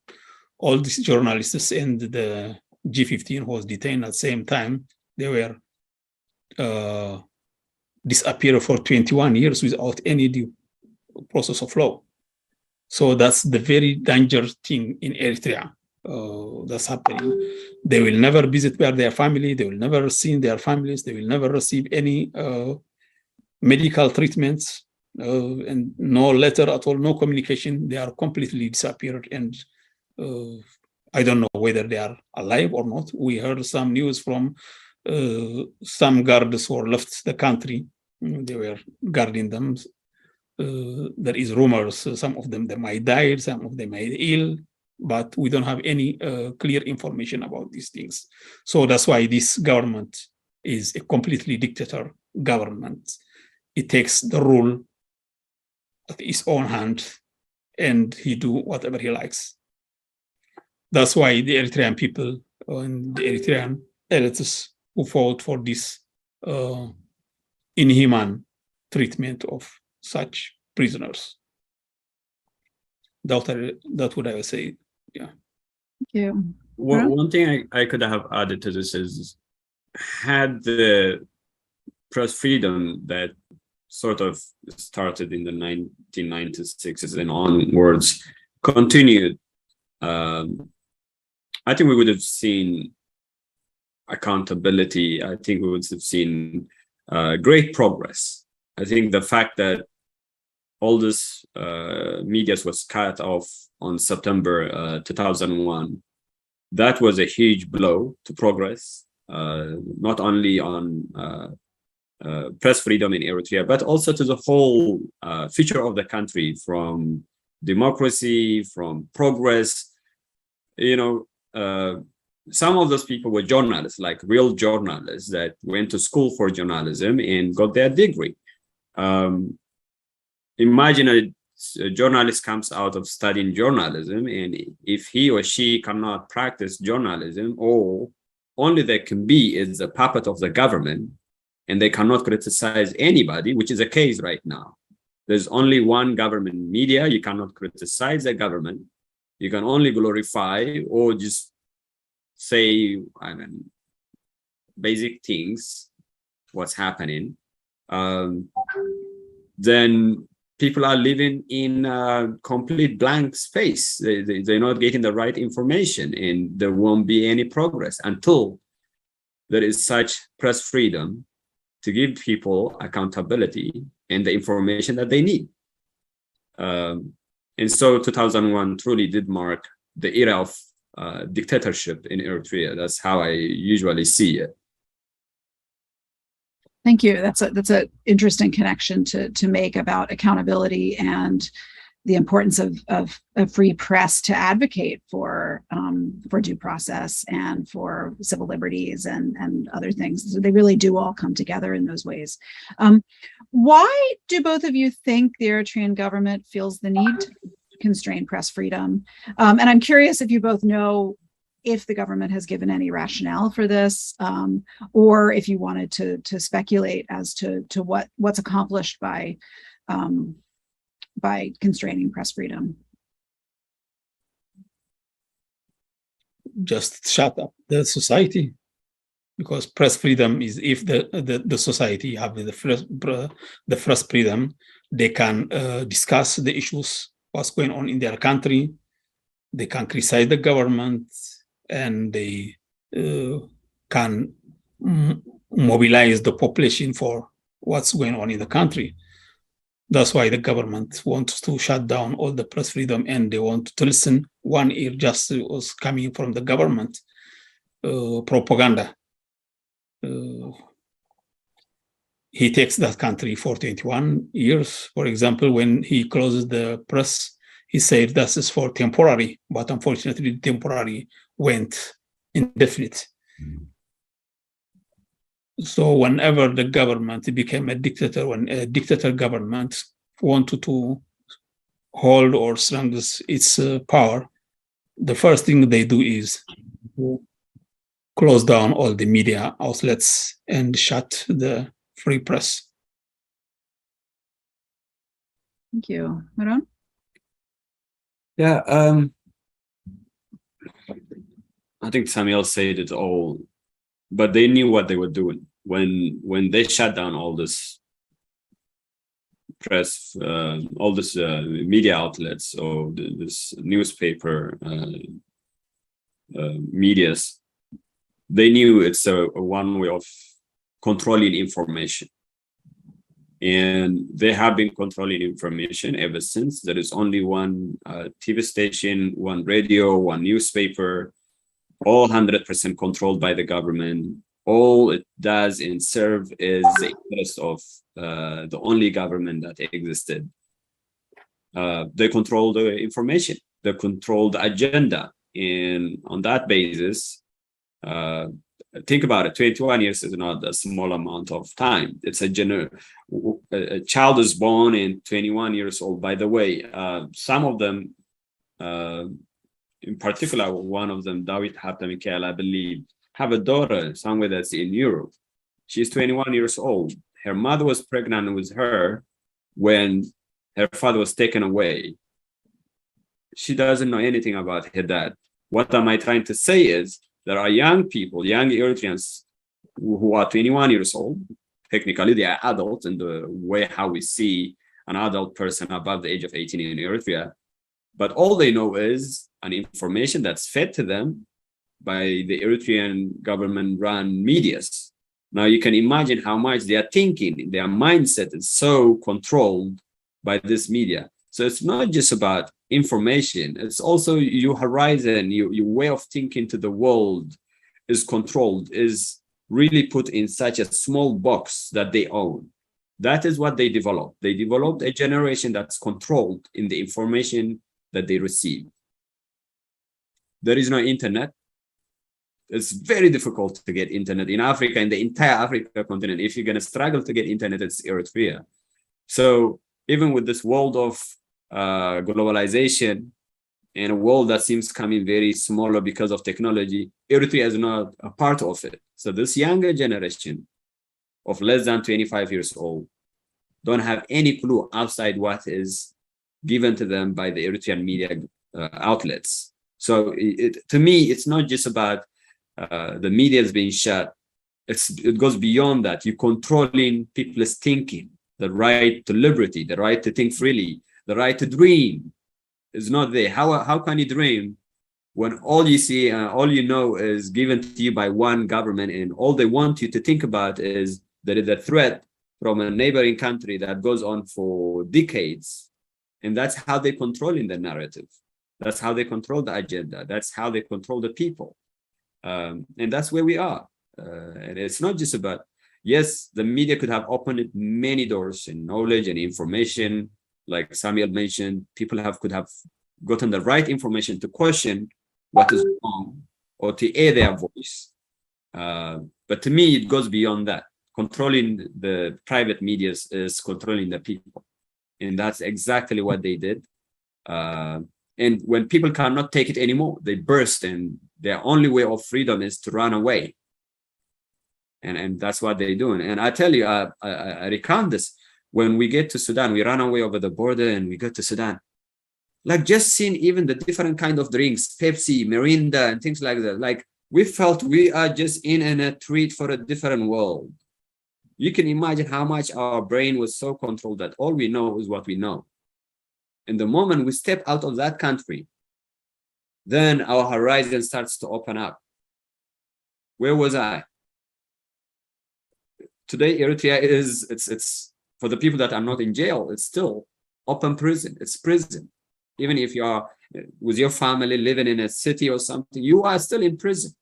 All these journalists and the G15 was detained at the same time. They were disappeared for 21 years without any due process of law. So that's the very dangerous thing in Eritrea that's happening. They will never visit their family. They will never see their families. They will never receive any medical treatments and no letter at all, no communication. They are completely disappeared, and I don't know whether they are alive or not. We heard some news from some guards who left the country. They were guarding them. There is rumors, some of them they might die, some of them might ill, but we don't have any clear information about these things. So that's why this government is a completely dictator government. It takes the rule at his own hand and he do whatever he likes. That's why the Eritrean people and the Eritrean elites who fought for this inhuman treatment of such prisoners. That would I say, yeah. Thank you. One thing I could have added to this is, had the press freedom that sort of started in the 1996 and onwards continued, I think we would have seen accountability. I think we would have seen great progress. I think the fact that all this media was cut off on September 2001, that was a huge blow to progress, not only on press freedom in Eritrea, but also to the whole future of the country, from democracy, from progress. You know, some of those people were journalists, like real journalists that went to school for journalism and got their degree. Imagine a journalist comes out of studying journalism, and if he or she cannot practice journalism, or only they can be is a puppet of the government, and they cannot criticize anybody, which is a case right now. There's only one government media. You cannot criticize the government. You can only glorify or just say, I mean, basic things, what's happening. Then people are living in a complete blank space. They're not getting the right information, and there won't be any progress until there is such press freedom to give people accountability and the information that they need. And so 2001 truly did mark the era of dictatorship in Eritrea. That's how I usually see it. Thank you. That's an interesting connection to make about accountability and the importance of a free press to advocate for due process and for civil liberties and other things. So they really do all come together in those ways. Why do both of you think the Eritrean government feels the need to constrain press freedom? And I'm curious if you both know if the government has given any rationale for this, or if you wanted to speculate as to what's accomplished by constraining press freedom. Just shut up the society, because press freedom is, if the society have the press freedom, they can discuss the issues, what's going on in their country. They can criticize the government, and they can mobilize the population for what's going on in the country. That's why the government wants to shut down all the press freedom, and they want to listen. One ear just was coming from the government propaganda. He takes that country for 21 years. For example, when he closes the press, he said this is for temporary, but unfortunately, temporary went indefinite. So whenever the government became a dictator, when a dictator government wanted to hold or strengthen its power, the first thing they do is to close down all the media outlets and shut the free press. Thank you. Meron? Yeah, I think Samuel said it all, but they knew what they were doing when they shut down all this press, all this media outlets or this newspaper medias. They knew it's a one way of controlling information. And they have been controlling information ever since. There is only one TV station, one radio, one newspaper, all 100% controlled by the government. All it does and serve is the interest of the only government that existed. They control the information, they control the agenda. And on that basis, think about it, 21 years is not a small amount of time. It's a child is born and 21 years old. By the way, some of them, in particular, one of them, Dawit Habta Mikhail, I believe, have a daughter somewhere that's in Europe. She's 21 years old. Her mother was pregnant with her when her father was taken away. She doesn't know anything about her dad. What am I trying to say is, there are young people, young Eritreans who are 21 years old. Technically, they are adults in the way how we see an adult person above the age of 18 in Eritrea. But all they know is an information that's fed to them by the Eritrean government-run medias. Now, you can imagine how much they are thinking. Their mindset is so controlled by this media. So it's not just about information, it's also your horizon, your way of thinking to the world is controlled, is really put in such a small box that they own. That is what they developed. They developed a generation that's controlled in the information that they receive. There is no internet. It's very difficult to get internet in Africa, in the entire Africa continent. If you're going to struggle to get internet, it's Eritrea. So even with this world of globalization and a world that seems coming very smaller because of technology, Eritrea is not a part of it. So this younger generation of less than 25 years old don't have any clue outside what is given to them by the Eritrean media outlets. So to me, it's not just about the media is being shut. It goes beyond that. You're controlling people's thinking, the right to liberty, the right to think freely, the right to dream is not there. How can you dream when all you see, all you know is given to you by one government, and all they want you to think about is there is a threat from a neighboring country that goes on for decades. And that's how they control in the narrative. That's how they control the agenda. That's how they control the people. And that's where we are. And it's not just about, yes, the media could have opened many doors in knowledge and information. Like Samuel mentioned, people could have gotten the right information to question what is wrong or to air their voice. But to me, it goes beyond that. Controlling the private media is controlling the people. And that's exactly what they did. And when people cannot take it anymore, they burst, and their only way of freedom is to run away. And that's what they're doing. And I tell you, I recount this. When we get to Sudan, we run away over the border and we go to Sudan. Like just seeing even the different kind of drinks, Pepsi, Mirinda, and things like that. Like we felt we are just in a treat for a different world. You can imagine how much our brain was so controlled that all we know is what we know. And the moment we step out of that country, then our horizon starts to open up. Where was I? Today, Eritrea is, it's For the people that are not in jail, it's still open prison. It's prison. Even if you are with your family living in a city or something, you are still in prison.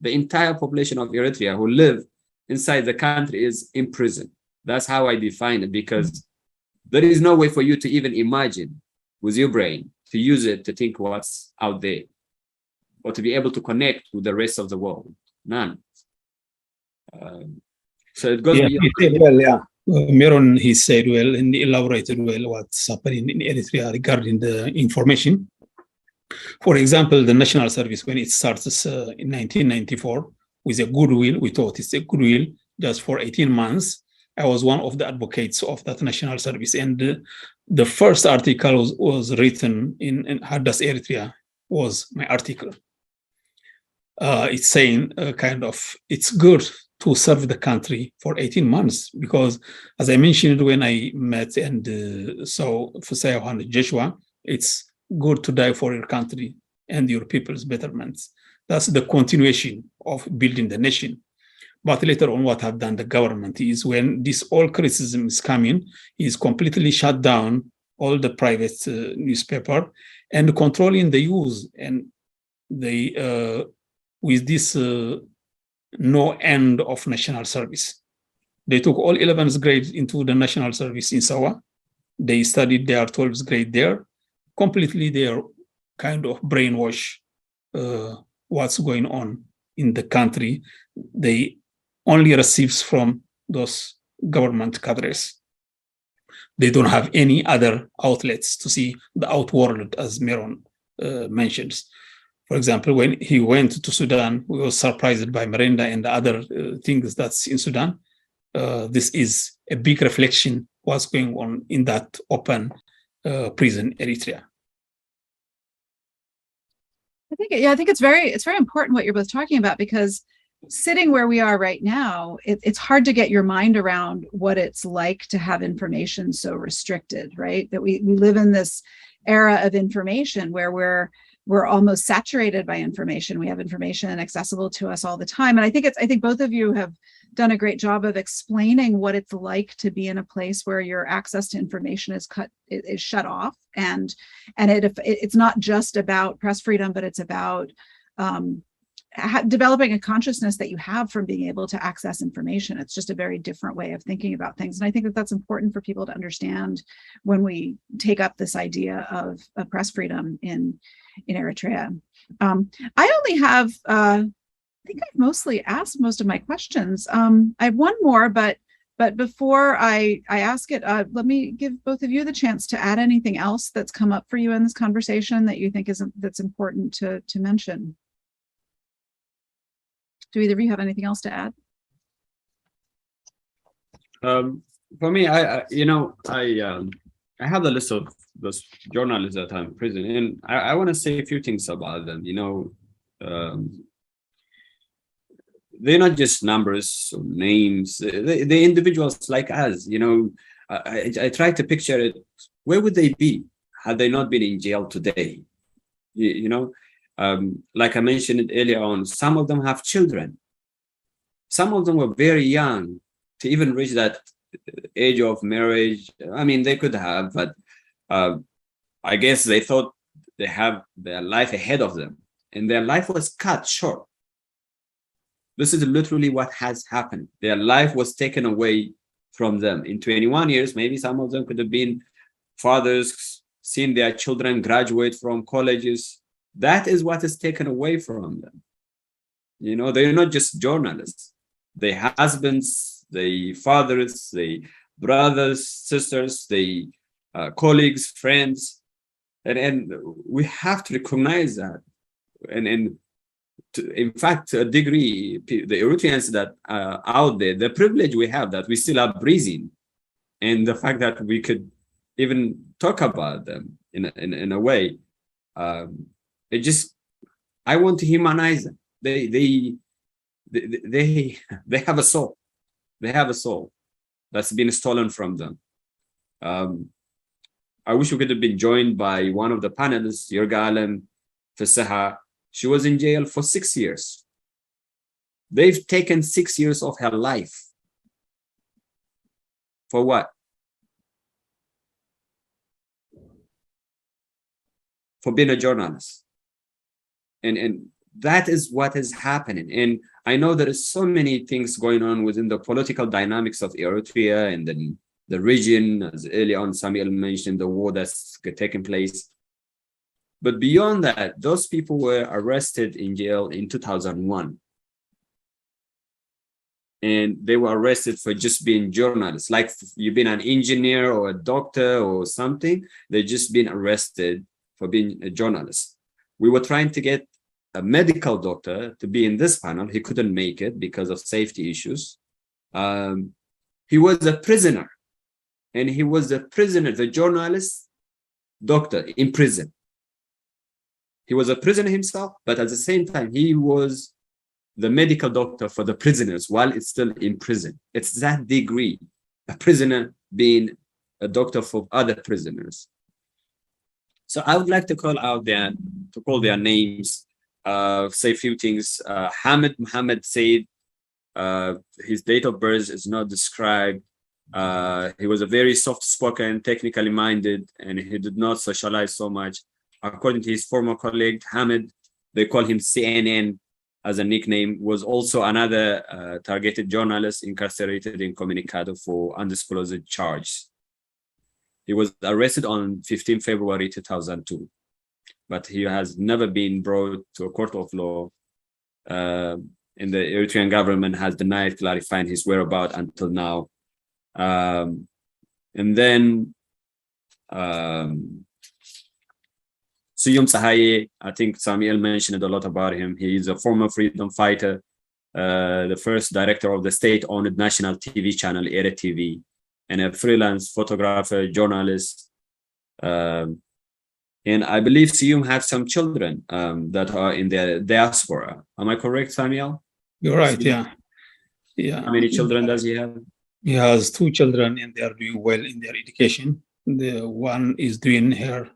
The entire population of Eritrea who live inside the country is in prison. That's how I define it, because there is no way for you to even imagine with your brain to use it to think what's out there or to be able to connect with the rest of the world. None. So it goes beyond. He said well, yeah. Meron, he said well and elaborated well what's happening in Eritrea regarding the information. For example, the national service, when it starts in 1994 with a goodwill, we thought it's a goodwill just for 18 months. I was one of the advocates of that national service. And the first article was written in Hadas Eritrea, was my article. It's saying it's good to serve the country for 18 months because, as I mentioned when I met and saw Johannes Joshua, it's good to die for your country and your people's betterment. That's the continuation of building the nation. But later on, what have done the government is when this all criticism is coming, is completely shut down all the private newspaper and controlling the use. And they, with this no end of national service, they took all 11th grades into the national service in Sawa. They studied their 12th grade there. Completely, they are kind of brainwash what's going on in the country. They only receives from those government cadres. They don't have any other outlets to see the outworld, as Meron mentions. For example, when he went to Sudan, we were surprised by Merenda and the other things that's in Sudan. This is a big reflection what's going on in that open prison, Eritrea. I think it's very important what you're both talking about, because sitting where we are right now, it's hard to get your mind around what it's like to have information so restricted, right? That we live in this era of information where we're almost saturated by information. We have information accessible to us all the time. And I think both of you have done a great job of explaining what it's like to be in a place where your access to information is shut off. And it's not just about press freedom, but it's about developing a consciousness that you have from being able to access information. It's just a very different way of thinking about things. And I think that that's important for people to understand when we take up this idea of press freedom in Eritrea. I only have, I think I've mostly asked most of my questions. I have one more, but before I ask it, let me give both of you the chance to add anything else that's come up for you in this conversation that you think that's important to mention. Do either of you have anything else to add? For me, I have the list of those journalists that are in prison, and I want to say a few things about them. They're not just numbers or names. They're individuals like us. I try to picture it. Where would they be had they not been in jail today? Like I mentioned earlier on, some of them have children. Some of them were very young to even reach that age of marriage. I mean, they could have, but I guess they thought they have their life ahead of them, and their life was cut short. This is literally what has happened. Their life was taken away from them. In 21 years, maybe some of them could have been fathers, seen their children graduate from colleges. That is what is taken away from them. They're not just journalists. They husbands, they fathers, they brothers, sisters, they colleagues, friends. And we have to recognize that. And in fact, to a degree, the Eritreans that are out there, the privilege we have that we still are breathing, and the fact that we could even talk about them in a way, I want to humanize them. They have a soul. They have a soul that's been stolen from them. I wish we could have been joined by one of the panelists, Yergalem Fesaha. She was in jail for 6 years. They've taken 6 years of her life. For what? for being a journalist. And that is what is happening. And I know there is so many things going on within the political dynamics of Eritrea and then the region, as early on Samuel mentioned, the war that's taking place. But beyond that, those people were arrested in jail in 2001. And they were arrested for just being journalists. Like you've been an engineer or a doctor or something, they've just been arrested for being a journalist. We were trying to get a medical doctor to be in this panel. He couldn't make it because of safety issues. He was a prisoner, and he was a prisoner, the journalist doctor in prison. He was a prisoner himself, but at the same time, he was the medical doctor for the prisoners while it's still in prison. It's that degree, a prisoner being a doctor for other prisoners. So I would like to call their names, say a few things. Hamid Mohammed said his date of birth is not described. He was a very soft-spoken, technically minded, and he did not socialize so much. According to his former colleague, Hamid, they call him CNN as a nickname, was also another targeted journalist incarcerated in Communicado for undisclosed charges. He was arrested on 15 February 2002, but he has never been brought to a court of law, and the Eritrean government has denied clarifying his whereabouts until now. And then Suyum Sahaye, I think Samuel mentioned a lot about him. He is a former freedom fighter, the first director of the state-owned national TV channel Eri-Tv, and a freelance photographer, journalist. And I believe Suyum has some children that are in the diaspora. Am I correct, Samuel? You're right, Suyum? yeah. How many children does he have? He has 2 children, and they are doing well in their education. The one is doing her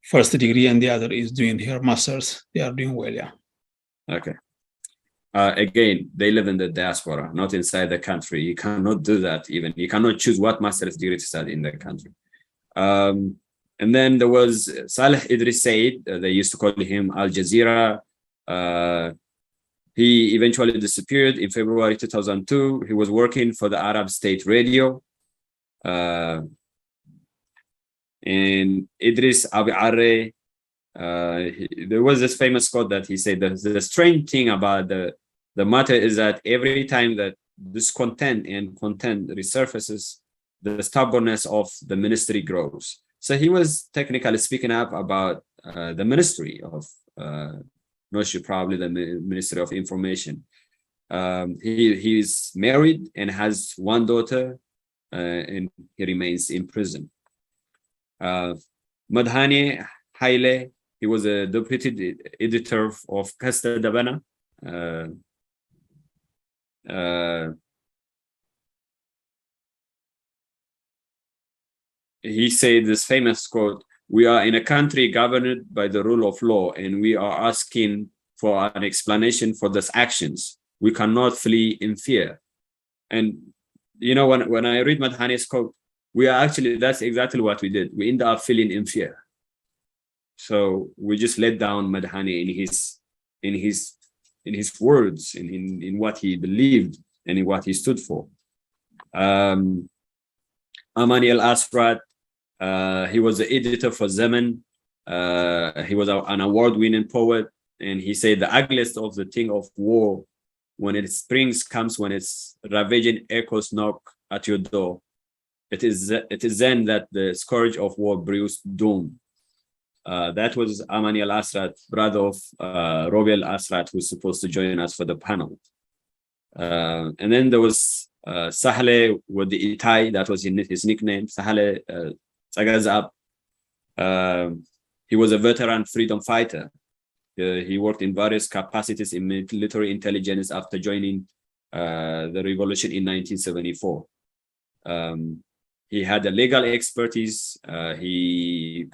first degree, and the other is doing her master's. They are doing well, yeah. Okay. Again, they live in the diaspora, not inside the country. You cannot do that even. You cannot choose what master's degree to study in the country. And then there was Saleh Idris Said. They used to call him Al Jazeera. He eventually disappeared in February 2002. He was working for the Arab State Radio. And Idris Abi Arre, there was this famous quote that he said that the strange thing about the matter is that every time that discontent and content resurfaces, the stubbornness of the ministry grows. So he was technically speaking up about the ministry of, probably the Ministry of Information. He's married and has 1 daughter, and he remains in prison. Madhani Haile, he was a deputy editor of Kasta Dabana. He said this famous quote, "We are in a country governed by the rule of law, and we are asking for an explanation for these actions. We cannot flee in fear." And you know, when I read Madhani's quote, that's exactly what we did. We ended up feeling in fear. So we just let down Madhani in his words, in what he believed and in what he stood for. Amani El Asrat, he was the editor for Zaman. He was an award-winning poet, and he said the ugliest of the thing of war, when it springs, comes when its ravaging echoes knock at your door. It is then that the scourge of war brews doom. That was Amani Al Asrat, brother of Robiel Asrat, who's supposed to join us for the panel. And then there was Sahle with the Itai, that was his nickname, Sahle Tsagazab. He was a veteran freedom fighter. He worked in various capacities in military intelligence after joining the revolution in 1974. He had a legal expertise. He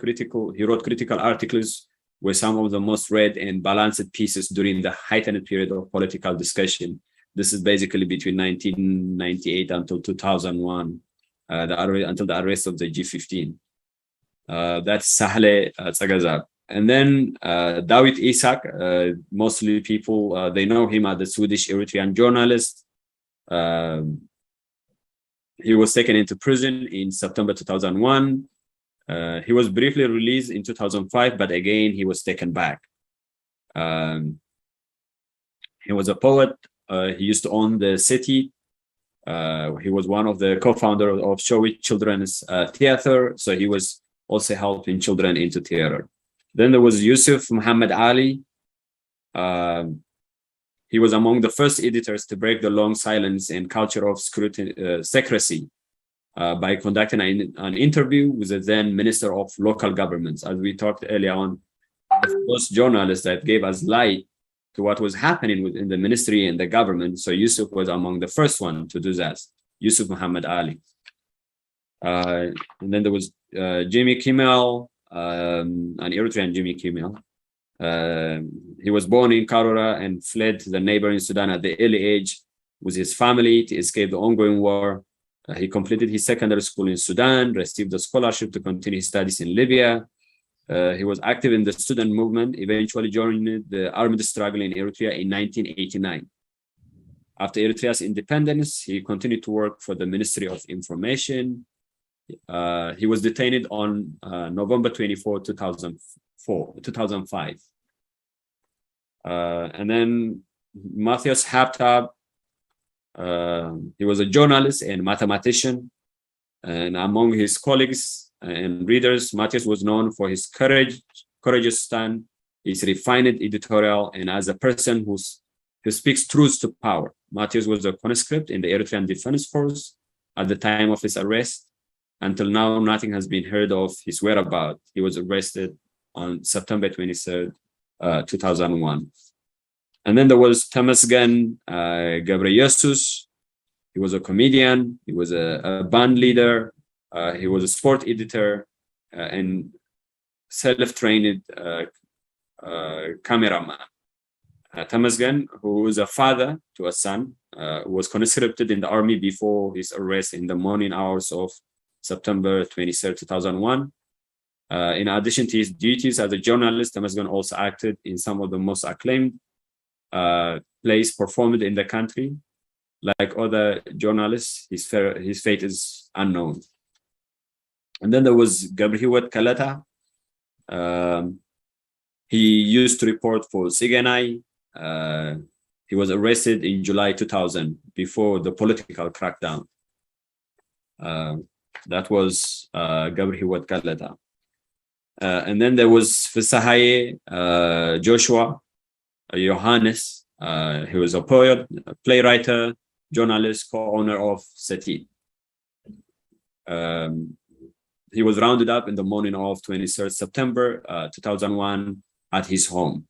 wrote critical articles, were some of the most read and balanced pieces during the heightened period of political discussion. This is basically between 1998 until 2001, until the arrest of the G15. That's Sahle Tsagazab. And then David Isak, mostly people, they know him as the Swedish Eritrean journalist. He was taken into prison in September 2001. He was briefly released in 2005, but again, he was taken back. He was a poet. He used to own the city. He was one of the co-founders of Showy Children's Theater. So he was also helping children into theater. Then there was Yusuf Muhammad Ali. He was among the first editors to break the long silence and culture of secrecy by conducting an interview with the then Minister of Local Governments. As we talked earlier on, the first journalist that gave us light to what was happening within the ministry and the government. So Yusuf was among the first one to do that, Yusuf Muhammad Ali. And then there was Jimmy Kimmel, an Eritrean Jimmy Kimmel. He was born in Karura and fled to the neighboring Sudan at the early age with his family to escape the ongoing war. He completed his secondary school in Sudan, received a scholarship to continue his studies in Libya. He was active in the student movement, eventually joining the armed struggle in Eritrea in 1989. After Eritrea's independence, he continued to work for the Ministry of Information. He was detained on November 24, 2005. And then Matthias Habtab, he was a journalist and mathematician. And among his colleagues and readers, Matthias was known for his courageous stand, his refined editorial, and as a person who speaks truth to power. Matthias was a conscript in the Eritrean Defense Force at the time of his arrest. Until now, nothing has been heard of his whereabouts. He was arrested on September 23rd, 2001. And then there was Temasgen Gabriel. He was a comedian. He was a band leader. He was a sport editor and self-trained cameraman. Temasgen, who was a father to a son, was conscripted in the army before his arrest in the morning hours of September 23rd, 2001. In addition to his duties as a journalist, Temasgen also acted in some of the most acclaimed plays performed in the country. Like other journalists, his fate is unknown. And then there was Gabriel Kalata. He used to report for Siganai. He was arrested in July 2000 before the political crackdown. That was Gabriel Kalata. And then there was Fisahaye Joshua Johannes. He was a poet, a playwright, journalist, co-owner of Setit. He was rounded up in the morning of 23rd September 2001 at his home.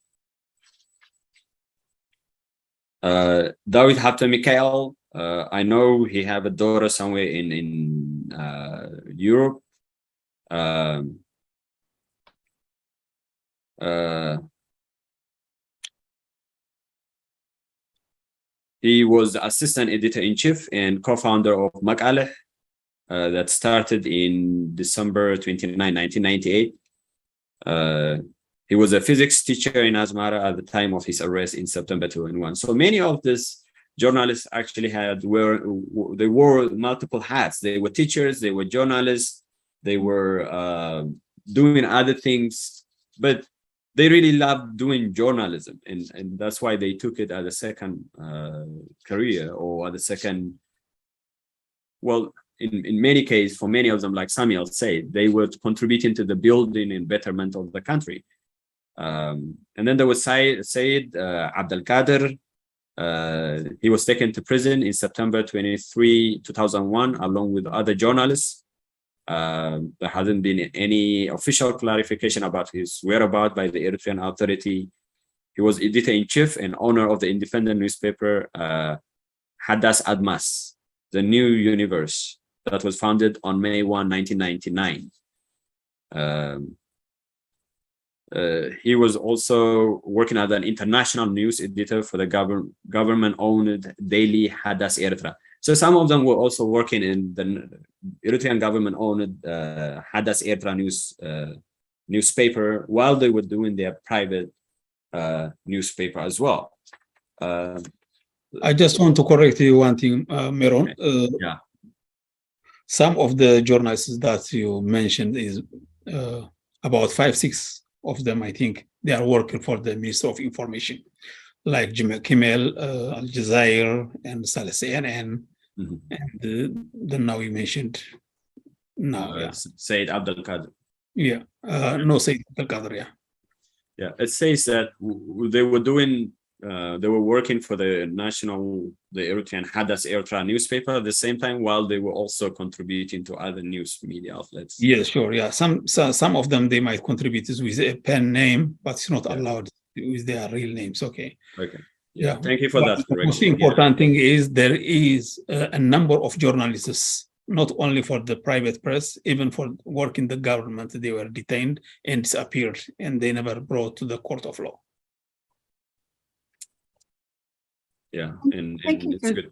David Hapta Mikhail, I know he have a daughter somewhere in Europe. He was assistant editor-in-chief and co-founder of Makaleh that started in December 29, 1998. He was a physics teacher in Asmara at the time of his arrest in September 2001. So many of these journalists actually they wore multiple hats. They were teachers, they were journalists, they were doing other things, but they really loved doing journalism, and that's why they took it as a second career or as a second. Well, in many cases, for many of them, like Samuel said, they were contributing to the building and betterment of the country. And then there was Said Abdel Kader. He was taken to prison in September 23, 2001, along with other journalists. There hasn't been any official clarification about his whereabouts by the Eritrean authority. He was editor-in-chief and owner of the independent newspaper Hadas Admas, The New Universe, that was founded on May 1, 1999. He was also working as an international news editor for the government-owned daily Hadas Eritrea. So some of them were also working in the Eritrean government-owned Hadas Eritrea newspaper while they were doing their private newspaper as well. I just want to correct you one thing, Meron. Yeah. Some of the journalists that you mentioned is about 5-6 of them, I think, they are working for the Ministry of Information, like Jim Kimmel, Al Jazeera, and Saleh CNN, and then now you mentioned Said Abdul Qadir. Yeah, no, Said Abdul Qadir, yeah. Yeah, it says that they were doing, they were working for the Eritrean Hadas Eritrea newspaper at the same time, while they were also contributing to other news media outlets. Yes, sure, yeah. Some of them, they might contribute with a pen name, but it's not allowed with their real names. Okay. Okay. Yeah. Thank you for that correction. The most important thing is there is a number of journalists, not only for the private press, even for work in the government, they were detained and disappeared, and they never brought to the court of law. Yeah, and it's good.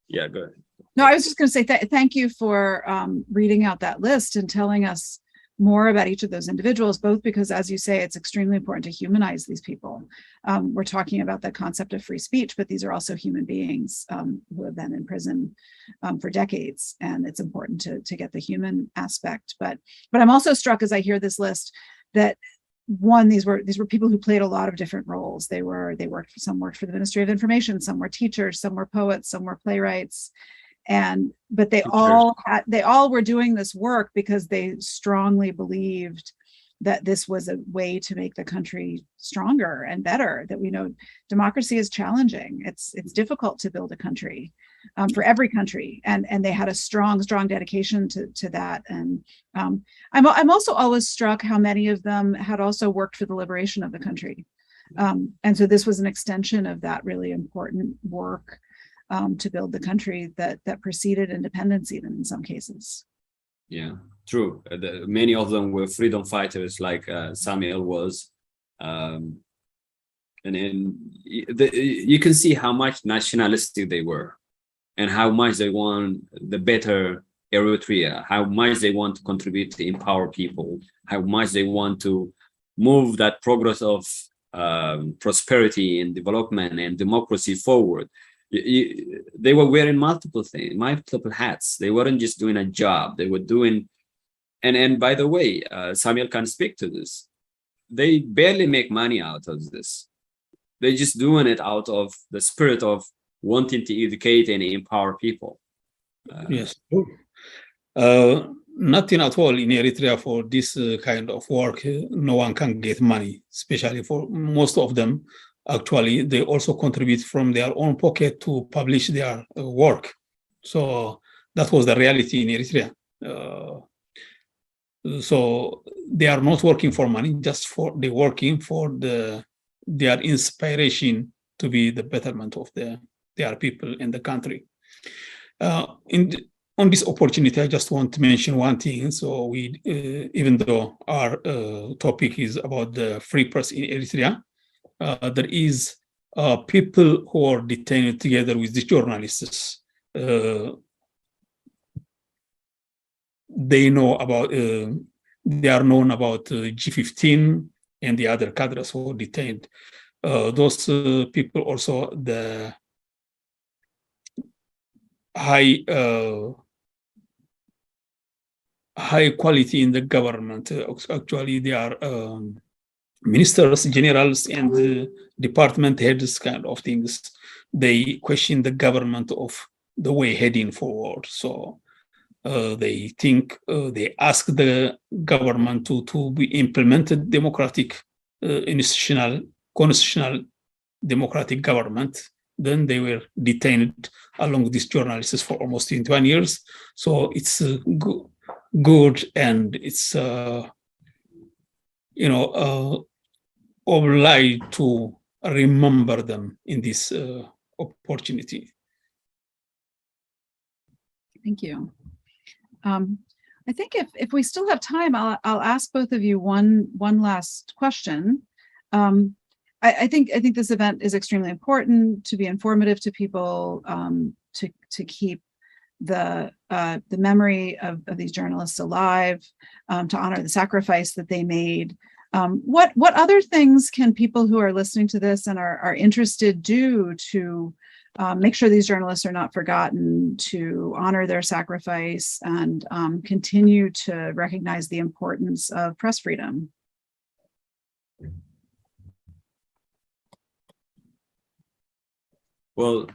Yeah, go ahead. No, I was just going to say thank you for reading out that list and telling us more about each of those individuals, both because, as you say, it's extremely important to humanize these people. We're talking about the concept of free speech, but these are also human beings who have been in prison for decades, and it's important to get the human aspect. But I'm also struck as I hear this list that these were people who played a lot of different roles. Some worked for the Ministry of Information, some were teachers, some were poets, some were playwrights. But they all were doing this work because they strongly believed that this was a way to make the country stronger and better. That we know democracy is challenging. It's difficult to build a country for every country, and they had a strong dedication to that. And I'm also always struck how many of them had also worked for the liberation of the country, and so this was an extension of that really important work. To build the country that preceded independence, even in some cases. Yeah, true. Many of them were freedom fighters, like Samuel was, and then you can see how much nationalistic they were, and how much they want the better Eritrea, how much they want to contribute to empower people, how much they want to move that progress of prosperity and development and democracy forward. They were wearing multiple hats. They weren't just doing a job. They were doing, and by the way, Samuel can speak to this. They barely make money out of this. They're just doing it out of the spirit of wanting to educate and empower people. Yes, nothing at all in Eritrea for this kind of work. No one can get money, especially for most of them. Actually, they also contribute from their own pocket to publish their work. So that was the reality in Eritrea. So they are not working for money, they're working for their inspiration to be the betterment of their people in the country. On this opportunity, I just want to mention one thing. So we, even though our topic is about the free press in Eritrea, there is people who are detained together with the journalists. They know about, they are known about G15 and the other cadres who are detained. Those people also, the high quality in the government. Actually, they are ministers, generals, and department heads, kind of things. They question the government of the way heading forward. So they think, they ask the government to be implemented democratic, constitutional democratic government. Then they were detained along with these journalists for almost 21 years. So it's good, and it's obliged to remember them in this opportunity. Thank you. I think if we still have time, I'll ask both of you one last question. I think this event is extremely important to be informative to people, to keep the memory of these journalists alive, to honor the sacrifice that they made. What other things can people who are listening to this and are interested do to make sure these journalists are not forgotten, to honor their sacrifice, and continue to recognize the importance of press freedom? Well,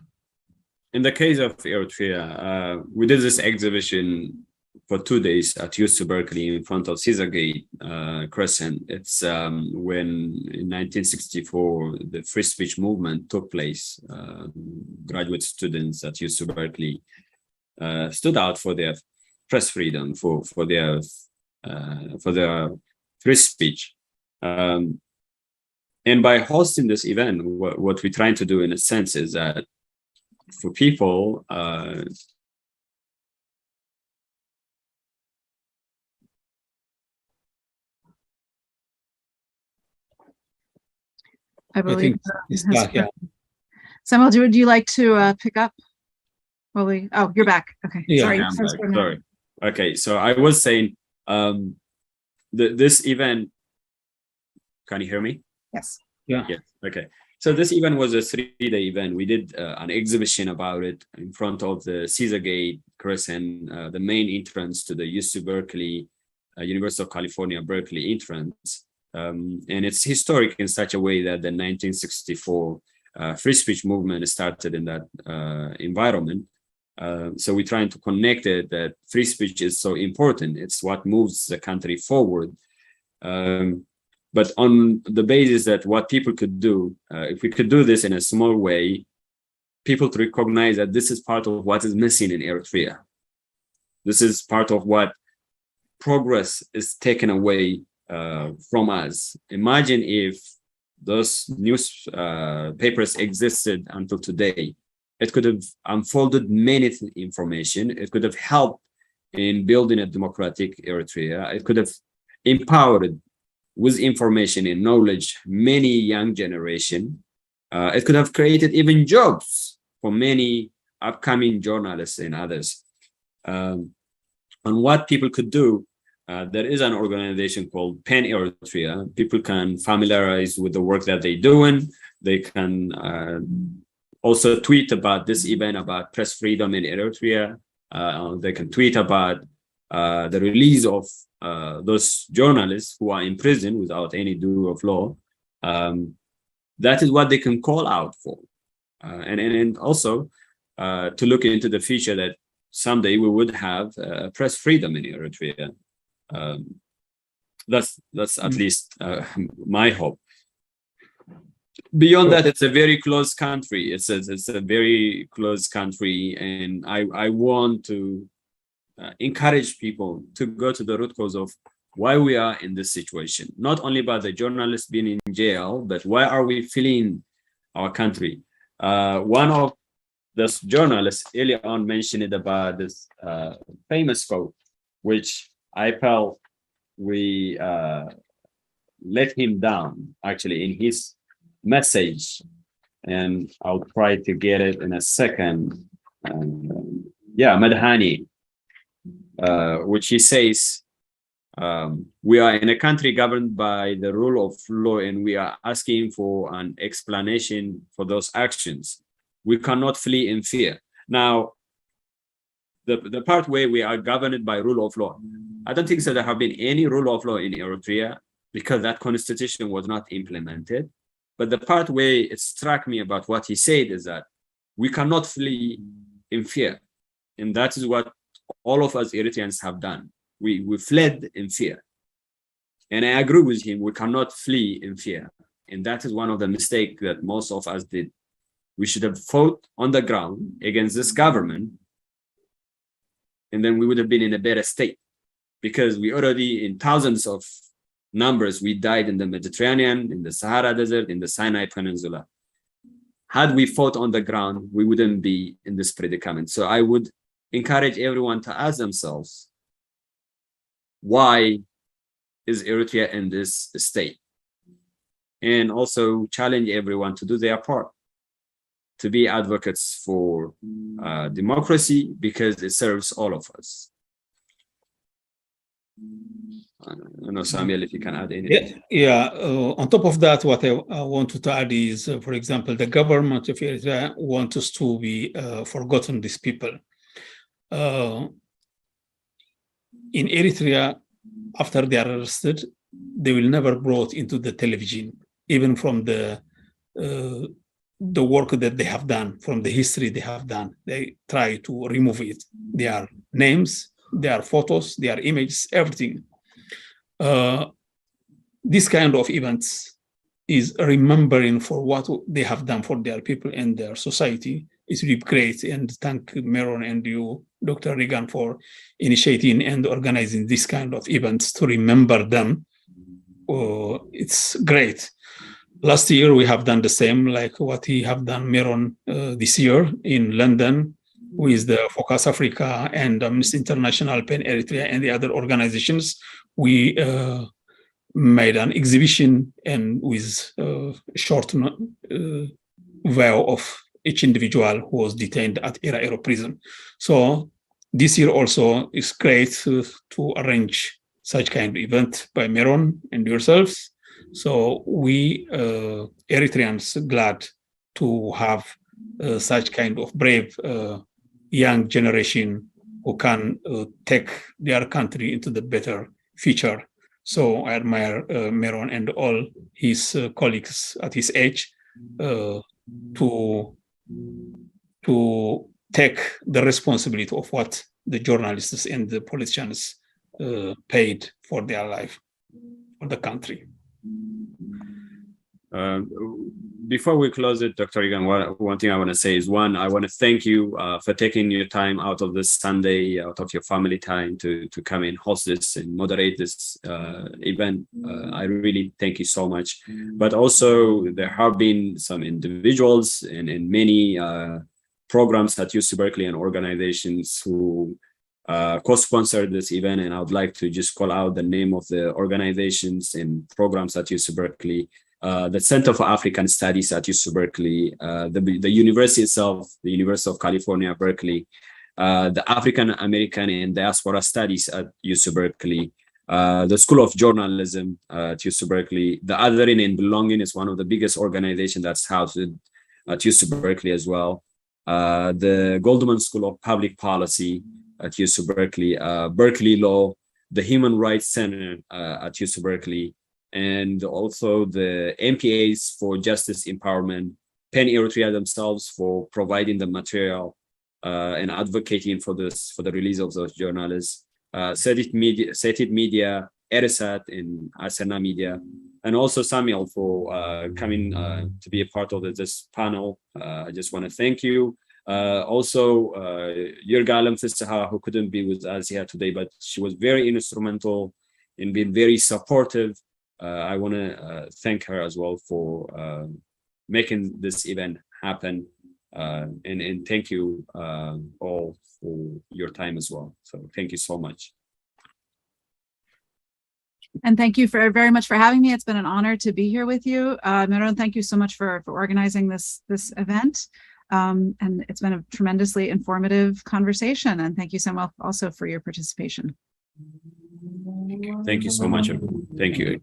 in the case of Eritrea, we did this exhibition for 2 days at UC Berkeley in front of Caesar Gate Crescent. It's when in 1964 the free speech movement took place. Graduate students at UC Berkeley stood out for their press freedom, for their free speech. And by hosting this event, what we're trying to do in a sense is that for people, I believe it's back, yeah. Samuel, would you like to pick up? Oh, you're back. Okay. Yeah. Sorry. I'm back. Sorry. Okay, so I was saying this event, can you hear me? Yes. Yeah. Yes. Okay. So this event was a 3-day event. We did an exhibition about it in front of the Caesar Gate Crescent, the main entrance to the UC Berkeley, University of California, Berkeley entrance. And it's historic in such a way that the 1964 free speech movement started in that environment. So we're trying to connect it that free speech is so important. It's what moves the country forward. But on the basis that what people could do, if we could do this in a small way, people to recognize that this is part of what is missing in Eritrea. This is part of what progress is taken away from us. Imagine if those newspapers existed until today. It could have unfolded many information. It could have helped in building a democratic Eritrea. It could have empowered with information and knowledge many young generation. It could have created even jobs for many upcoming journalists and others. On what people could do, there is an organization called Pen Eritrea. People can familiarize with the work that they're doing. They can also tweet about this event, about press freedom in Eritrea. They can tweet about the release of those journalists who are in prison without any due of law. That is what they can call out for. And also to look into the future that someday we would have press freedom in Eritrea. That's at least my hope. Beyond that, it's a very close country. It's a very close country, and I want to encourage people to go to the root cause of why we are in this situation. Not only by the journalists being in jail, but why are we fleeing our country? One of those journalists early on mentioned it about this famous quote, which I felt we let him down actually in his message, and I'll try to get it in a second. Madhani, which he says, we are in a country governed by the rule of law, and we are asking for an explanation for those actions. We cannot flee in fear. Now, the part where we are governed by rule of law, I don't think so there have been any rule of law in Eritrea because that constitution was not implemented. But the part where it struck me about what he said is that we cannot flee in fear. And that is what all of us Eritreans have done. We fled in fear. And I agree with him, we cannot flee in fear. And that is one of the mistakes that most of us did. We should have fought on the ground against this government, and then we would have been in a better state, because we already in thousands of numbers, we died in the Mediterranean, in the Sahara Desert, in the Sinai Peninsula. Had we fought on the ground, we wouldn't be in this predicament. So I would encourage everyone to ask themselves, why is Eritrea in this state? And also challenge everyone to do their part. to be advocates for democracy, because it serves all of us. I don't know, Samuel, if you can add anything. On top of that, what I want to add is, for example, the government of Eritrea wants us to be forgotten these people. In Eritrea, after they are arrested, they will never brought into the television, even from the work that they have done, from the history they have done. They try to remove it. Their names, their photos, their images, everything. This kind of events is remembering for what they have done for their people and their society. It will be great, and thank Meron and you, Dr. Regan, for initiating and organizing this kind of events to remember them. It's great. Last year, we have done the same, like what we have done, Meron, this year in London with the Focus Africa and Amnesty International, PEN Eritrea, and the other organizations. We made an exhibition and with a short bio of each individual who was detained at Era prison. So this year also is great to arrange such kind of event by Meron and yourselves. So we Eritreans glad to have such kind of brave young generation who can take their country into the better future. So I admire Meron and all his colleagues at his age to take the responsibility of what the journalists and the politicians paid for their life, for the country. Before we close it, Dr. Regan, one thing I want to say is, one, I want to thank you for taking your time out of this Sunday, out of your family time to come and host this and moderate this event. I really thank you so much. But also, there have been some individuals and many programs at UC Berkeley and organizations who co-sponsored this event, and I would like to just call out the name of the organizations and programs at UC Berkeley. The Center for African Studies at UC Berkeley, the university itself, the University of California, Berkeley, the African American and Diaspora Studies at UC Berkeley, the School of Journalism at UC Berkeley. The Othering and Belonging is one of the biggest organizations that's housed at UC Berkeley as well. The Goldman School of Public Policy at UC Berkeley, Berkeley Law, the Human Rights Center at UC Berkeley, and also the MPAs for Justice Empowerment, PEN Eritrea themselves for providing the material and advocating for the release of those journalists, Setit Media, Erisat, and Asena Media, and also Samuel for coming to be a part of this panel. I just want to thank you. Also, Yurgalem Fistaha, who couldn't be with us here today, but she was very instrumental in being very supportive. I want to thank her as well for making this event happen, and thank you all for your time as well. So thank you so much. And thank you very much for having me. It's been an honor to be here with you. Meron, thank you so much for organizing this event. And it's been a tremendously informative conversation. And thank you so much also for your participation. Thank you so much. Thank you.